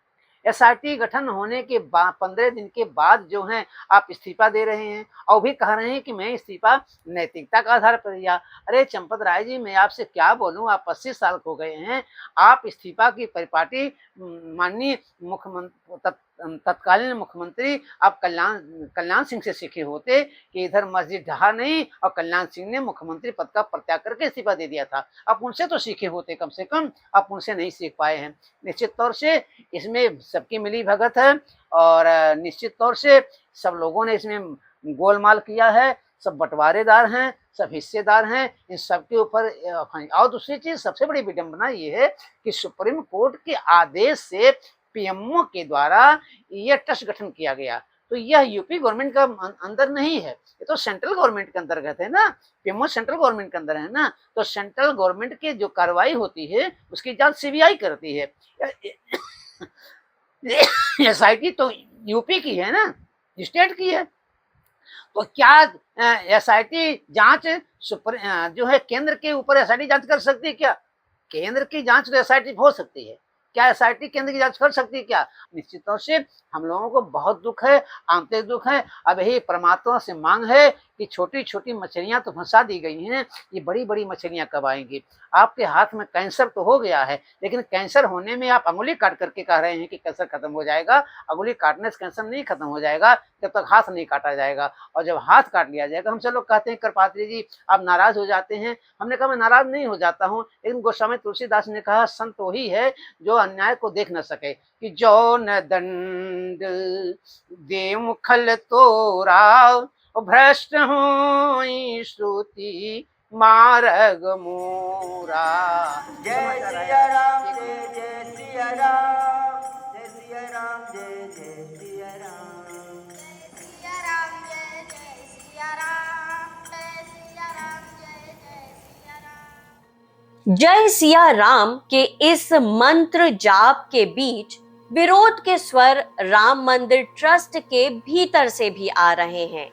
एसआईटी गठन होने के बाद 15 दिन के बाद जो है आप इस्तीफा दे रहे हैं और भी कह रहे हैं कि मैं इस्तीफा नैतिकता का आधार पर दिया। अरे चंपत राय जी, मैं आपसे क्या बोलूं, आप 25 साल हो गए हैं, आप इस्तीफा की परिपाटी माननीय मुख्यमंत्री तत्कालीन मुख्यमंत्री आप कल्याण सिंह से सीखे होते कि इधर मस्जिद ढहा नहीं, और कल्याण सिंह ने मुख्यमंत्री पद का परित्याग करके इस्तीफा दे दिया था। आप उनसे तो सीखे होते, कम से कम आप उनसे नहीं सीख पाए हैं। निश्चित तौर से इसमें सबकी मिली भगत है और निश्चित तौर से सब लोगों ने इसमें गोलमाल किया है, सब बंटवारेदार हैं, सब हिस्सेदार हैं इन सबके ऊपर। और दूसरी चीज सबसे बड़ी विडंबना ये है कि सुप्रीम कोर्ट के आदेश से पीएमओ के द्वारा यह ट्रस्ट गठन किया गया। तो यह यूपी गवर्नमेंट का अंदर नहीं है, ये तो सेंट्रल गवर्नमेंट के अंतर्गत है ना, पीएमओ सेंट्रल गवर्नमेंट के अंदर है ना। तो सेंट्रल गवर्नमेंट की जो कार्रवाई होती है उसकी जांच सीबीआई करती है। एसआईटी तो यूपी की है ना, स्टेट की है। तो क्या एसआईटी जांच जो है केंद्र के ऊपर एसआईटी जांच कर सकती है क्या? केंद्र की जांच तो एसआईटी हो सकती है, क्या एसआईटी केंद्र की जांच कर सकती है क्या? निश्चित तौर से हम लोगों को बहुत दुख है, आंतरिक दुख है। अब यही परमात्मा से मांग है कि छोटी छोटी मछलियां तो फंसा दी गई हैं, ये बड़ी बड़ी मछलियां कब आएंगी? आपके हाथ में कैंसर तो हो गया है, लेकिन कैंसर होने में आप अंगुली काट करके कह रहे हैं कि कैंसर खत्म हो जाएगा। अंगुली काटने से कैंसर नहीं खत्म हो जाएगा जब तक हाथ नहीं काटा जाएगा। और जब हाथ काट लिया जाएगा, हमसे लोग कहते हैं कृपात्री जी आप नाराज हो जाते हैं। हमने कहा मैं नाराज नहीं हो जाता हूँ, लेकिन गोस्वामी तुलसीदास ने कहा संत वही है जो अन्याय को देख न सके, कि जो न दंड दे मुखल तोरा, भ्रष्ट हो श्रुति मार्ग मोरा। जय सिया राम, जय जय सिया राम, जय सिया राम, जय जय सिया राम, सिया राम जय जय सिया राम, जय सिया राम जय जय सिया राम। जय सिया राम के इस मंत्र जाप के बीच विरोध के स्वर राम मंदिर ट्रस्ट के भीतर से भी आ रहे हैं,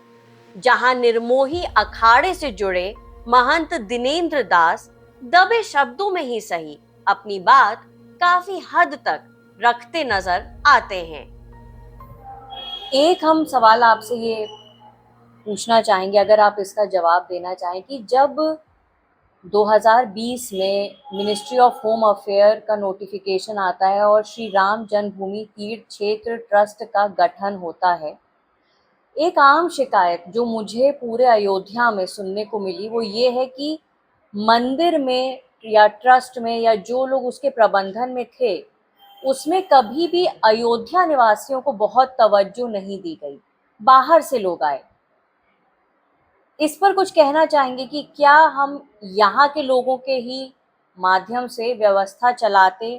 जहां निर्मोही अखाड़े से जुड़े महंत दिनेंद्र दास दबे शब्दों में ही सही अपनी बात काफी हद तक रखते नजर आते हैं। एक हम सवाल आपसे ये पूछना चाहेंगे, अगर आप इसका जवाब देना चाहें, कि जब 2020 में मिनिस्ट्री ऑफ होम अफेयर का नोटिफिकेशन आता है और श्री राम जन्मभूमि तीर्थ क्षेत्र ट्रस्ट का गठन होता है, एक आम शिकायत जो मुझे पूरे अयोध्या में सुनने को मिली वो ये है कि मंदिर में या ट्रस्ट में या जो लोग उसके प्रबंधन में थे उसमें कभी भी अयोध्या निवासियों को बहुत तवज्जो नहीं दी गई, बाहर से लोग आए। इस पर कुछ कहना चाहेंगे कि क्या हम यहाँ के लोगों के ही माध्यम से व्यवस्था चलाते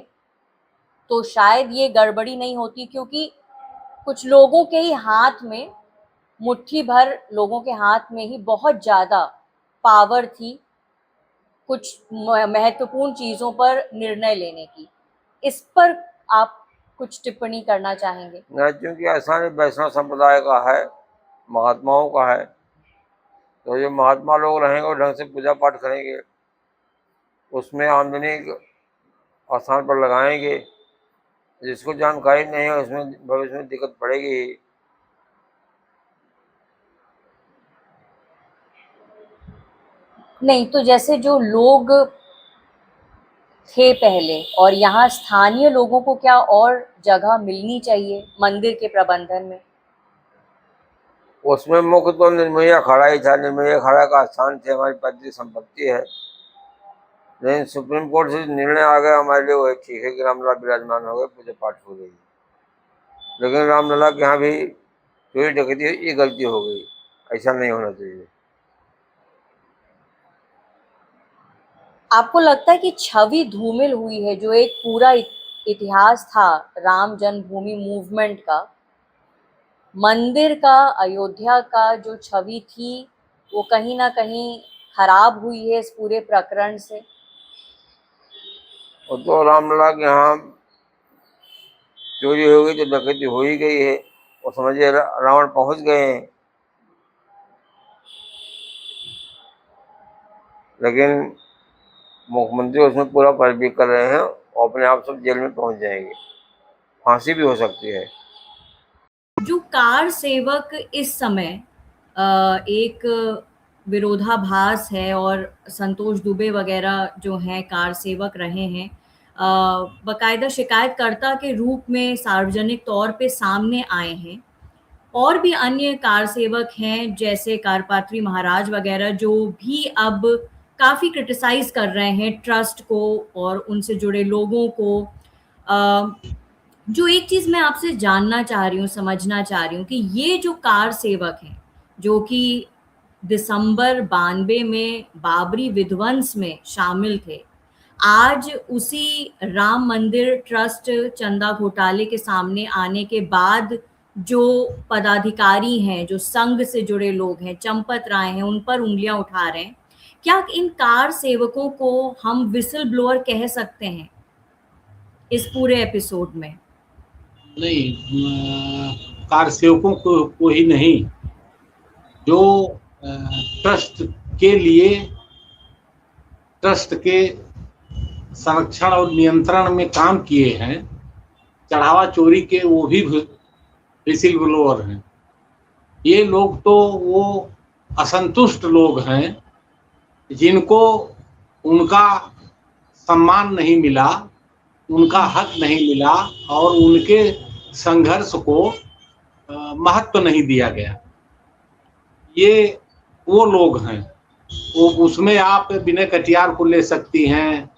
तो शायद ये गड़बड़ी नहीं होती, क्योंकि कुछ लोगों के ही हाथ में, मुट्ठी भर लोगों के हाथ में ही बहुत ज़्यादा पावर थी कुछ महत्वपूर्ण चीज़ों पर निर्णय लेने की। इस पर आप कुछ टिप्पणी करना चाहेंगे? नहीं, क्योंकि ऐसा नहीं, वैष्णव संप्रदाय का है, महात्माओं का है, तो जो महात्मा लोग रहेंगे वो ढंग से पूजा पाठ करेंगे, उसमें आमदनी आसान पर लगाएंगे। जिसको जानकारी नहीं है उसमें भविष्य में दिक्कत पड़ेगी ही। नहीं, तो जैसे जो लोग थे पहले और यहाँ स्थानीय लोगों को क्या और जगह मिलनी चाहिए मंदिर के प्रबंधन में? उसमें मुख्य तो निर्मोही अखाड़ा ही था। निर्मोही अखाड़ा का स्थान थे, हमारी पैतृक संपत्ति है, लेकिन सुप्रीम कोर्ट से निर्णय आ गया हमारे लिए, वो ठीक है कि रामलला विराजमान हो गए, पूजा पाठ हो गई। लेकिन रामलला के यहाँ भी चोरी डकैती, ये गलती हो गई, ऐसा नहीं होना चाहिए। आपको लगता है कि छवि धूमिल हुई है, जो एक पूरा इतिहास था राम जन्मभूमि मूवमेंट का, मंदिर का, अयोध्या का जो छवि थी वो कहीं ना कहीं खराब हुई है इस पूरे प्रकरण से? वो तो रामलला के यहाँ चोरी हो गई तो डकैती हो ही गई है, वो समझिए रावण पहुंच गए हैं, लेकिन मुख्यमंत्री उसमें पूरा पैरवी कर रहे हैं और अपने आप सब जेल में पहुंच जाएंगे, फांसी भी हो सकती है। जो कार सेवक इस समय एक विरोधाभास है और संतोष दुबे वगैरह जो हैं कार सेवक रहे हैं, बकायदा शिकायतकर्ता के रूप में सार्वजनिक तौर पे सामने आए हैं, और भी अन्य कार सेवक हैं जैसे कारपात्री महाराज वगैरह, जो भी अब काफ़ी क्रिटिसाइज कर रहे हैं ट्रस्ट को और उनसे जुड़े लोगों को। जो एक चीज़ मैं आपसे जानना चाह रही हूँ, समझना चाह रही हूँ कि ये जो कार सेवक हैं जो कि दिसंबर 92 में बाबरी विध्वंस में शामिल थे, आज उसी राम मंदिर ट्रस्ट चंदा घोटाले के सामने आने के बाद जो पदाधिकारी हैं, जो संघ से जुड़े लोग हैं, चंपत राय हैं, उन पर उंगलियां उठा रहे हैं, क्या इन कार सेवकों को हम विसल ब्लोअर कह सकते हैं इस पूरे एपिसोड में? नहीं, कार सेवकों को ही नहीं, जो ट्रस्ट के लिए, ट्रस्ट के संरक्षण और नियंत्रण में काम किए हैं, चढ़ावा चोरी के, वो भी विसिल ब्लोअर हैं। ये लोग तो वो असंतुष्ट लोग हैं जिनको उनका सम्मान नहीं मिला, उनका हक नहीं मिला और उनके संघर्ष को महत्व नहीं दिया गया। ये वो लोग हैं, वो उसमें आप विनय कटियार को ले सकती हैं,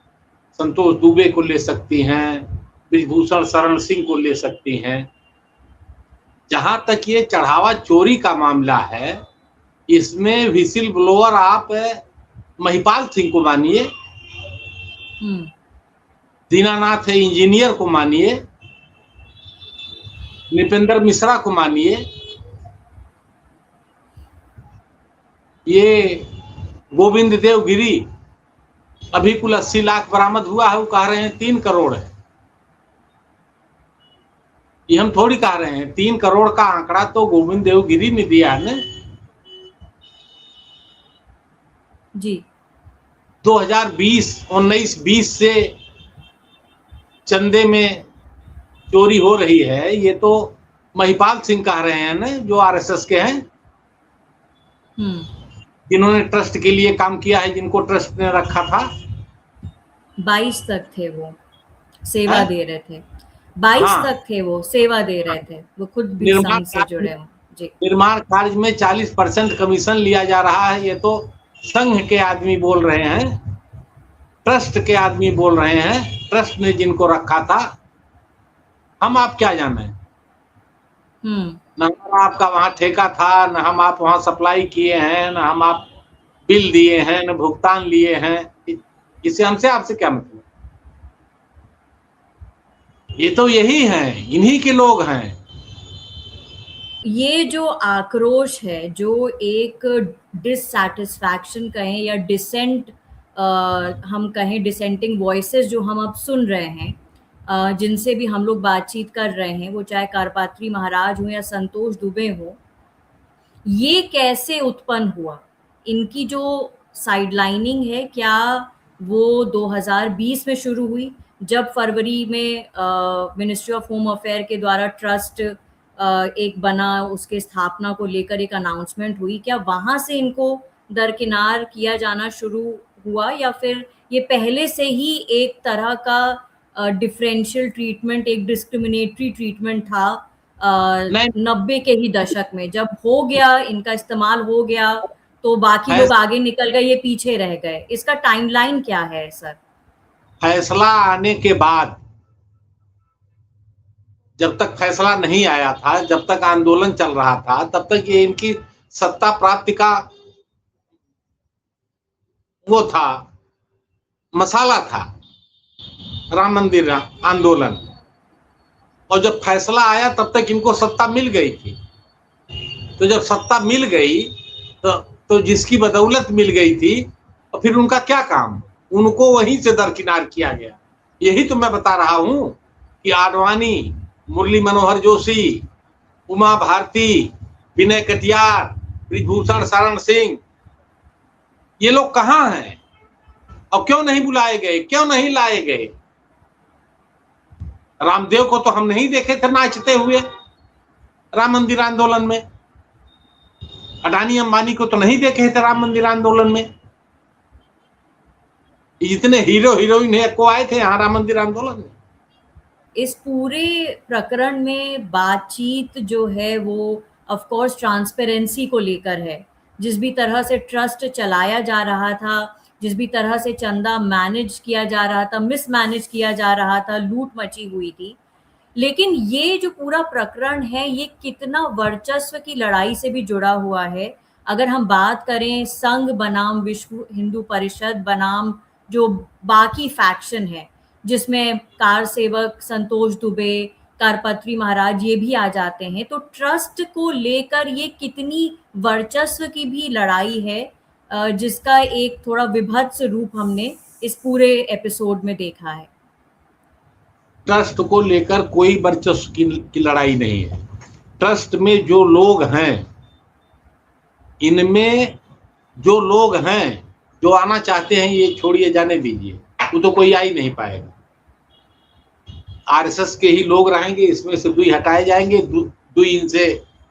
संतोष दुबे को ले सकती हैं, ब्रिजभूषण शरण सिंह को ले सकती हैं। जहां तक ये चढ़ावा चोरी का मामला है, इसमें विसिल ब्लोअर आप महिपाल सिंह को मानिए, दीनानाथ इंजीनियर को मानिए, निपेंद्र मिश्रा को मानिए, ये गोविंद देव गिरी, अभी कुल 80 लाख बरामद हुआ है, वो कह रहे हैं 3 करोड़ है। ये हम थोड़ी कह रहे हैं, 3 करोड़ का आंकड़ा तो गोविंद देव गिरी ने दिया है ना जी। 2019-20 से चंदे में चोरी हो रही है, ये तो महिपाल सिंह कह रहे हैं ना, जो आरएसएस के हैं, जिन्होंने ट्रस्ट के लिए काम किया है, जिनको ट्रस्ट ने रखा था। 22 तक थे वो सेवा दे रहे थे, 22 तक थे वो सेवा दे रहे थे, वो खुद भी संघ से जुड़े हो जी। निर्माण कार्य में 40% कमीशन लिया जा रहा है, ये तो संघ के आदमी बोल रहे हैं, ट्रस्ट के आदमी बोल रहे हैं, ट्रस्ट ने जिनको रखा था। हम आप क्या जाने, न आपका वहां ठेका था, न हम आप वहां सप्लाई किए हैं, न हम आप बिल दिए हैं, न भुगतान लिए हैं, इससे हमसे आपसे क्या मतलब? ये तो यही हैं, इन्हीं के लोग हैं। ये जो आक्रोश है, जो एक डिससैटिस्फैक्शन कहें या डिसेंट हम कहें, डिसेंटिंग वॉइसेस जो हम अब सुन रहे हैं, जिनसे भी हम लोग बातचीत कर रहे हैं, वो चाहे करपात्री महाराज हो या संतोष दुबे हो, ये कैसे उत्पन्न हुआ? इनकी जो साइडलाइनिंग है, क्या वो 2020 में शुरू हुई, जब फरवरी में मिनिस्ट्री ऑफ होम अफेयर के द्वारा ट्रस्ट एक बना, उसके स्थापना को लेकर एक अनाउंसमेंट हुई, क्या वहां से इनको दरकिनार किया जाना शुरू हुआ, या फिर ये पहले से ही एक तरह का डिफरेंशियल ट्रीटमेंट, एक डिस्क्रिमिनेटरी ट्रीटमेंट था 90 के ही दशक में? जब हो गया, इनका इस्तेमाल हो गया, तो बाकी लोग आगे निकल गए, ये पीछे रह गए। इसका टाइमलाइन क्या है सर? फैसला आने के बाद, जब तक फैसला नहीं आया था, जब तक आंदोलन चल रहा था, तब तक ये इनकी सत्ता प्राप्ति का वो था, मसाला था, राम मंदिर आंदोलन। और जब फैसला आया तब तक इनको सत्ता मिल गई थी। तो जब सत्ता मिल गई तो जिसकी बदौलत मिल गई थी, तो फिर उनका क्या काम, उनको वहीं से दरकिनार किया गया। यही तो मैं बता रहा हूं कि आडवाणी, मुरली मनोहर जोशी, उमा भारती, विनय कटियार, ब्रिजभूषण शरण सिंह, ये लोग कहाँ हैं और क्यों नहीं बुलाए गए, क्यों नहीं लाए गए? रामदेव को तो हम नहीं देखे थे नाचते हुए राम मंदिर आंदोलन में, अडानी अंबानी को तो नहीं देखे थे राम मंदिर आंदोलन में। इतने हीरो हीरोइन है को आए थे यहाँ राम मंदिर आंदोलन में। इस पूरे प्रकरण में बातचीत जो है वो ऑफ कोर्स ट्रांसपेरेंसी को लेकर है। जिस भी तरह से ट्रस्ट चलाया जा रहा था, जिस भी तरह से चंदा मैनेज किया जा रहा था, मिसमैनेज किया जा रहा था, लूट मची हुई थी। लेकिन ये जो पूरा प्रकरण है, ये कितना वर्चस्व की लड़ाई से भी जुड़ा हुआ है। अगर हम बात करें संघ बनाम विश्व हिंदू परिषद बनाम जो बाकी फैक्शन है, जिसमें कार सेवक संतोष दुबे, करपत्री महाराज, ये भी आ जाते हैं, तो ट्रस्ट को लेकर ये कितनी वर्चस्व की भी लड़ाई है, जिसका एक थोड़ा विभत्स रूप हमने इस पूरे एपिसोड में देखा है। ट्रस्ट को लेकर कोई वर्चस्व की लड़ाई नहीं है। ट्रस्ट में जो लोग हैं, इनमें जो लोग हैं जो आना चाहते हैं, ये छोड़िए, जाने दीजिए, वो तो कोई आ ही नहीं पाएगा। आरएसएस के ही लोग रहेंगे, इसमें से दुई हटाए जाएंगे, दुई इनसे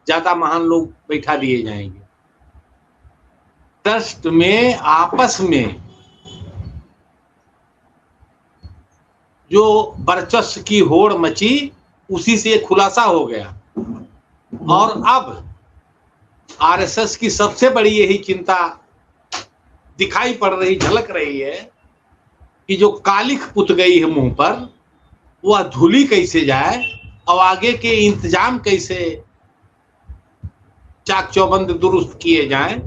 ज्यादा महान लोग बैठा दिए जाएंगे। ट्रस्ट में आपस में जो वर्चस्व की होड़ मची, उसी से खुलासा हो गया। और अब आरएसएस की सबसे बड़ी यही चिंता दिखाई पड़ रही, झलक रही है कि जो कालिख पुत गई है मुंह पर, वह धुली कैसे जाए और आगे के इंतजाम कैसे चाक चौबंद दुरुस्त किए जाएं,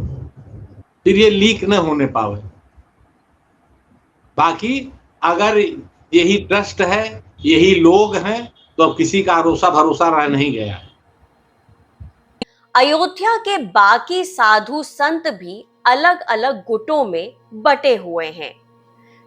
फिर ये लीक न होने पावे। बाकी अगर यही ट्रस्ट है, यही लोग हैं, तो अब किसी का भरोसा रह नहीं गया है। अयोध्या के बाकी साधु संत भी अलग अलग गुटों में बटे हुए हैं।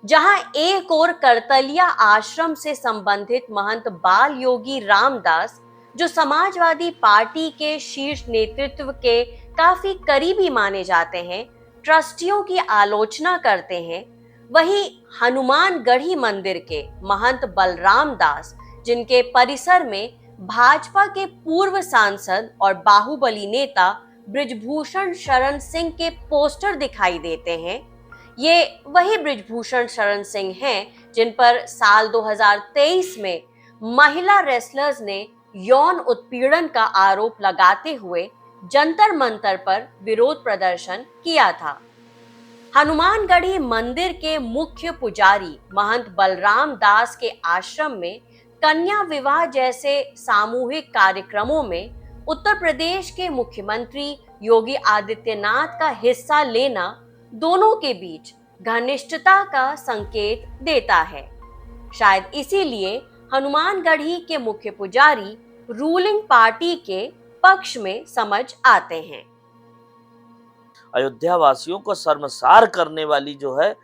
जहां एक और करतलिया आश्रम से संबंधित महंत बाल योगी रामदास, जो समाजवादी पार्टी के शीर्ष नेतृत्व के काफी करीबी माने जाते हैं, ट्रस्टियों की आलोचना करते हैं, वहीं हनुमानगढ़ी मंदिर के महंत बलराम दास, जिनके परिसर में भाजपा के पूर्व सांसद और बाहुबली नेता ब्रिजभूषण शरण सिंह के पोस्टर दिखाई देते हैं। ये वही ब्रिजभूषण शरण सिंह हैं जिन पर साल 2023 में महिला रेसलर्स ने यौन उत्पीड़न का आरोप लगाते हुए जंतर मंतर पर विरोध प्रदर्शन किया था। हनुमानगढ़ी मंदिर के मुख्य पुजारी महंत बलराम दास के आश्रम में कन्या विवाह जैसे सामूहिक कार्यक्रमों में उत्तर प्रदेश के मुख्यमंत्री योगी आदित्यनाथ का हिस्सा लेना दोनों के बीच घनिष्ठता का संकेत देता है। शायद इसीलिए हनुमानगढ़ी के मुख्य पुजारी रूलिंग पार्टी के पक्ष में समझ आते हैं। अयोध्या वासियों को शर्मसार करने वाली जो है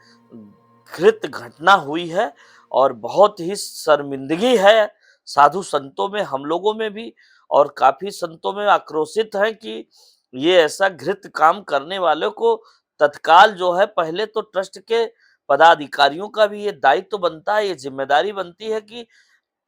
घृत घटना हुई है और बहुत ही शर्मिंदगी है साधु संतों में, हम लोगों में भी, और काफी संतों में आक्रोशित हैं कि ये ऐसा घृत काम करने वालों को तत्काल जो है, पहले तो ट्रस्ट के पदाधिकारियों का भी ये दायित्व बनता है, ये जिम्मेदारी बनती है कि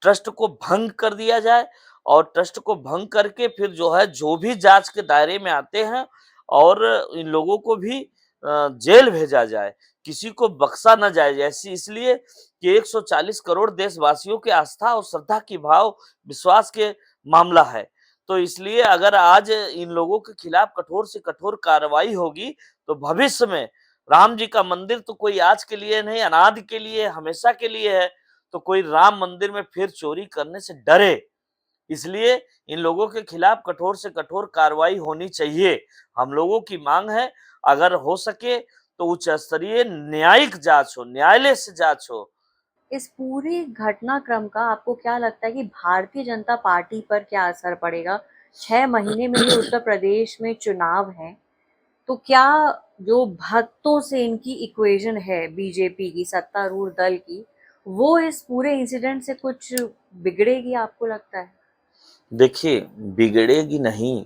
ट्रस्ट को भंग कर दिया जाए, और ट्रस्ट को भंग करके फिर जो है, जो भी जांच के दायरे में आते हैं और इन लोगों को भी जेल भेजा जाए, किसी को बख्शा न जाए। जैसी इसलिए कि 140 करोड़ देशवासियों की आस्था और श्रद्धा की भाव विश्वास के मामला है। तो इसलिए अगर आज इन लोगों के खिलाफ कठोर से कठोर कार्रवाई होगी, तो भविष्य में राम जी का मंदिर तो कोई आज के लिए नहीं, अनादि के लिए, हमेशा के लिए है। तो कोई राम मंदिर में फिर चोरी करने से डरे, इसलिए इन लोगों के खिलाफ कठोर से कठोर कार्रवाई होनी चाहिए। हम लोगों की मांग है, अगर हो सके तो उच्च स्तरीय न्यायिक जांच हो, न्यायालय से जांच हो। इस पूरे घटनाक्रम का आपको क्या लगता है कि भारतीय जनता पार्टी पर क्या असर पड़ेगा? 6 महीने में ही उत्तर प्रदेश में चुनाव है, तो क्या जो भक्तों से इनकी इक्वेशन है बीजेपी की, सत्तारूढ़ दल की, वो इस पूरे इंसिडेंट से कुछ बिगड़ेगी आपको लगता है? देखिए, बिगड़ेगी नहीं,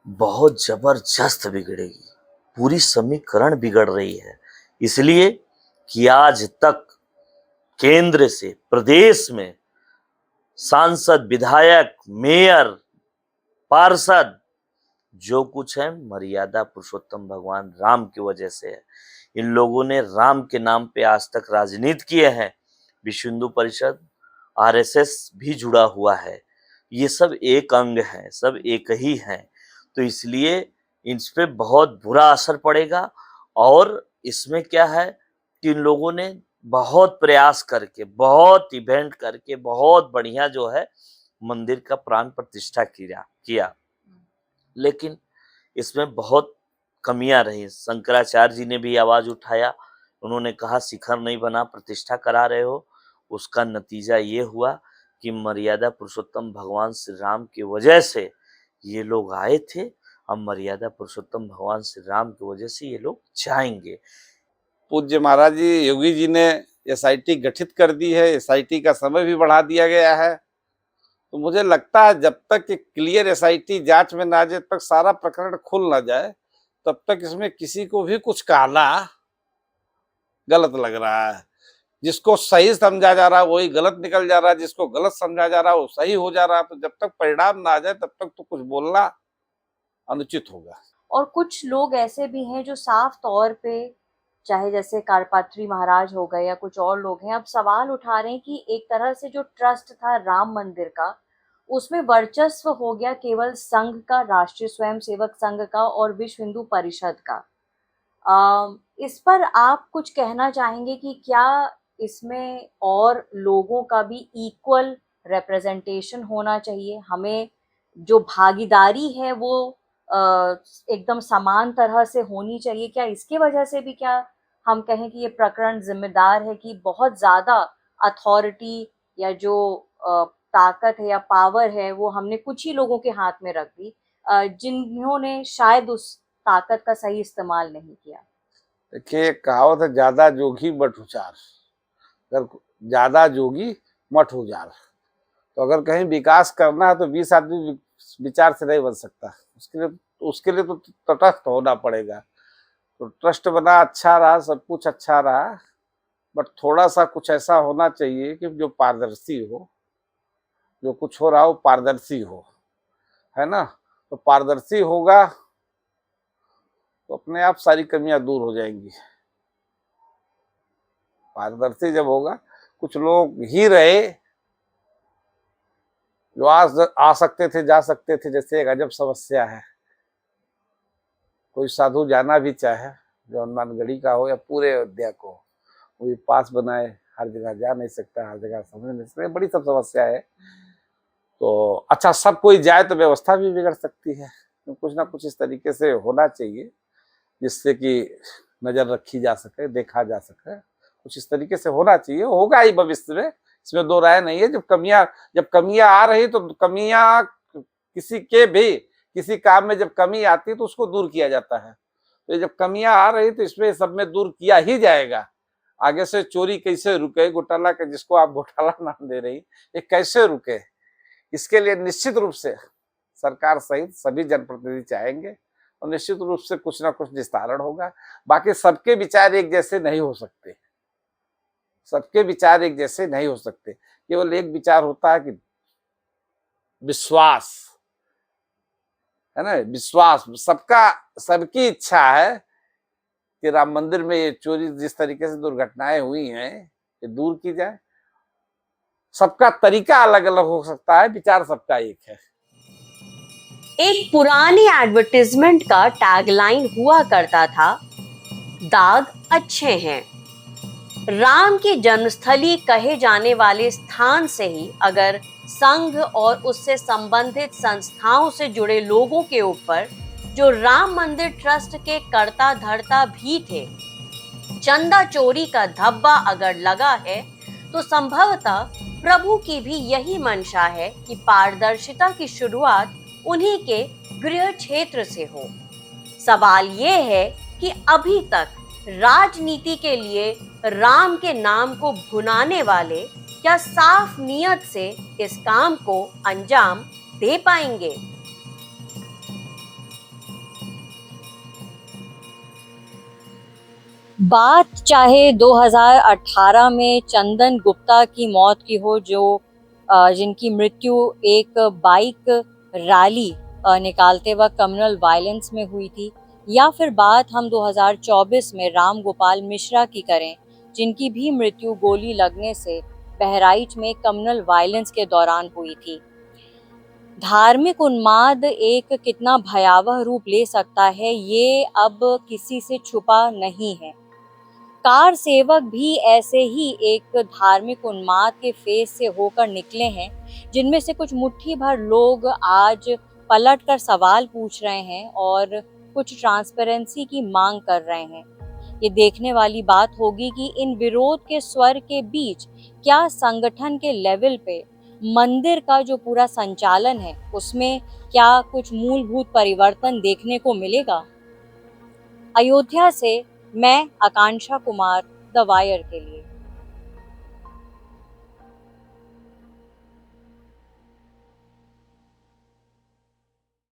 बहुत जबरदस्त बिगड़ेगी। पूरी समीकरण बिगड़ रही है, इसलिए कि आज तक केंद्र से प्रदेश में सांसद, विधायक, मेयर, पार्षद जो कुछ है, मर्यादा पुरुषोत्तम भगवान राम की वजह से है। इन लोगों ने राम के नाम पे आज तक राजनीति किए हैं। विश्व हिंदू परिषद, आरएसएस भी जुड़ा हुआ है, ये सब एक अंग है, सब एक ही हैं। तो इसलिए इस पे बहुत बुरा असर पड़ेगा। और इसमें क्या है कि इन लोगों ने बहुत प्रयास करके, बहुत इवेंट करके, बहुत बढ़िया जो है मंदिर का प्राण प्रतिष्ठा किया, लेकिन इसमें बहुत कमियां रही। शंकराचार्य जी ने भी आवाज उठाया, उन्होंने कहा शिखर नहीं बना, प्रतिष्ठा करा रहे हो। उसका नतीजा ये हुआ कि मर्यादा पुरुषोत्तम भगवान श्री राम की वजह से ये लोग आए थे, अब मर्यादा पुरुषोत्तम भगवान श्री राम की वजह से ये लोग जाएंगे। पूज्य महाराज जी, योगी जी ने एसआईटी गठित कर दी है, एसआईटी का समय भी बढ़ा दिया गया है। तो मुझे लगता है जब तक कि क्लियर एसआईटी जांच में ना जाए, तब तक सारा प्रकरण खुल ना जाए, तब तक इसमें किसी को भी कुछ कहना गलत लग रहा है। जिसको सही समझा जा रहा है वही गलत निकल जा रहा है, जिसको गलत समझा जा रहा है वो सही हो जा रहा है। तो जब तक परिणाम ना आ जाए तब तक तो कुछ बोलना अनुचित होगा। और कुछ लोग ऐसे भी हैं जो साफ तौर पे, चाहे जैसे कारपात्री महाराज हो गए या कुछ और लोग हैं, अब सवाल उठा रहे हैं कि एक तरह से जो ट्रस्ट था राम मंदिर का, उसमें वर्चस्व हो गया केवल संघ का, राष्ट्रीय स्वयंसेवक संघ का और विश्व हिंदू परिषद का। इस पर आप कुछ कहना चाहेंगे कि क्या इसमें और लोगों का भी इक्वल रिप्रेजेंटेशन होना चाहिए? हमें जो भागीदारी है वो एकदम समान तरह से होनी चाहिए। क्या इसके वजह से भी क्या हम कहें कि ये प्रकरण जिम्मेदार है कि बहुत ज़्यादा अथॉरिटी या जो ताकत है या पावर है वो हमने कुछ ही लोगों के हाथ में रख दी, जिन्होंने शायद उस ताकत का सही इस्तेमाल नहीं किया? देखिए, कहावत है, ज्यादा जोगी मठ उचार। अगर ज्यादा जोगी मठ उजाड़, तो अगर कहीं विकास करना है तो 20 आदमी विचार से नहीं बन सकता। उसके लिए तो तटस्थ होना पड़ेगा। तो ट्रस्ट बना, अच्छा रहा, सब कुछ अच्छा रहा, बट थोड़ा सा कुछ ऐसा होना चाहिए कि जो पारदर्शी हो, जो कुछ हो रहा हो पारदर्शी हो, है ना। तो पारदर्शी होगा तो अपने आप सारी कमियां दूर हो जाएंगी। पारदर्शी जब होगा, कुछ लोग ही रहे जो आ सकते थे, जा सकते थे, जैसे एक अजब समस्या है। कोई साधु जाना भी चाहे, जो हनुमानगढ़ी का हो या पूरे अयोध्या को, वो भी पास बनाए, हर जगह जा नहीं सकता, हर जगह समझ नहीं सकता, बड़ी सब समस्या है। तो अच्छा, सब कोई जाए तो व्यवस्था भी बिगड़ सकती है। तो कुछ ना कुछ इस तरीके से होना चाहिए जिससे कि नजर रखी जा सके, देखा जा सके। कुछ इस तरीके से होना चाहिए, होगा ही भविष्य में, इसमें दो राय नहीं है। जब कमियां आ रही तो कमियां किसी काम में जब कमी आती है तो उसको दूर किया जाता है। तो जब कमियां आ रही तो इसमें सब में दूर किया ही जाएगा। आगे से चोरी कैसे रुके, घोटाला का जिसको आप घोटाला नाम दे रही, ये कैसे रुके, इसके लिए निश्चित रूप से सरकार सहित सभी जनप्रतिनिधि चाहेंगे और निश्चित रूप से कुछ ना कुछ निस्तारण होगा। बाकी सबके विचार एक जैसे नहीं हो सकते, सबके विचार एक जैसे नहीं हो सकते। केवल एक विचार होता है कि विश्वास, है ना, विश्वास। सबकी इच्छा है कि राम मंदिर में ये चोरी, जिस तरीके से दुर्घटनाएं हुई हैं, ये दूर की जाए। सबका तरीका अलग अलग हो सकता है, विचार सबका एक है। एक पुरानी एडवर्टाइजमेंट का टैगलाइन हुआ करता था, दाग अच्छे हैं। राम की जन्मस्थली कहे जाने वाले स्थान से ही अगर संघ और उससे संबंधित संस्थाओं से जुड़े लोगों के ऊपर, जो राम मंदिर ट्रस्ट के कर्ता धर्ता भी थे, चंदा चोरी का धब्बा अगर लगा है, तो संभवतः प्रभु की भी यही मंशा है कि पारदर्शिता की शुरुआत उन्हीं के गृह क्षेत्र से हो। सवाल ये है कि अभी तक राजनीति के लिए राम के नाम को भुनाने वाले क्या साफ नियत से इस काम को अंजाम दे पाएंगे? बात चाहे 2018 में चंदन गुप्ता की मौत की हो, जो जिनकी मृत्यु एक बाइक रैली निकालते वक्त कम्युनल वायलेंस में हुई थी, या फिर बात हम 2024 में राम गोपाल मिश्रा की करें, जिनकी भी मृत्यु गोली लगने से बहराइच में कम्युनल वायलेंस के दौरान हुई थी। धार्मिक उन्माद एक कितना भयावह रूप ले सकता है, ये अब किसी से छुपा नहीं है। कार सेवक भी ऐसे ही एक धार्मिक उन्माद के फेस से होकर निकले हैं, जिनमें से कुछ मुट्ठी भर लोग आज पलट कर सवाल पूछ रहे हैं और कुछ ट्रांसपेरेंसी की मांग कर रहे हैं। ये देखने वाली बात होगी कि इन विरोध के स्वर के बीच क्या संगठन के लेवल पे मंदिर का जो पूरा संचालन है, उसमें क्या कुछ मूलभूत परिवर्तन देखने को मिलेगा। अयोध्या से मैं आकांक्षा कुमार, द वायर के लिए।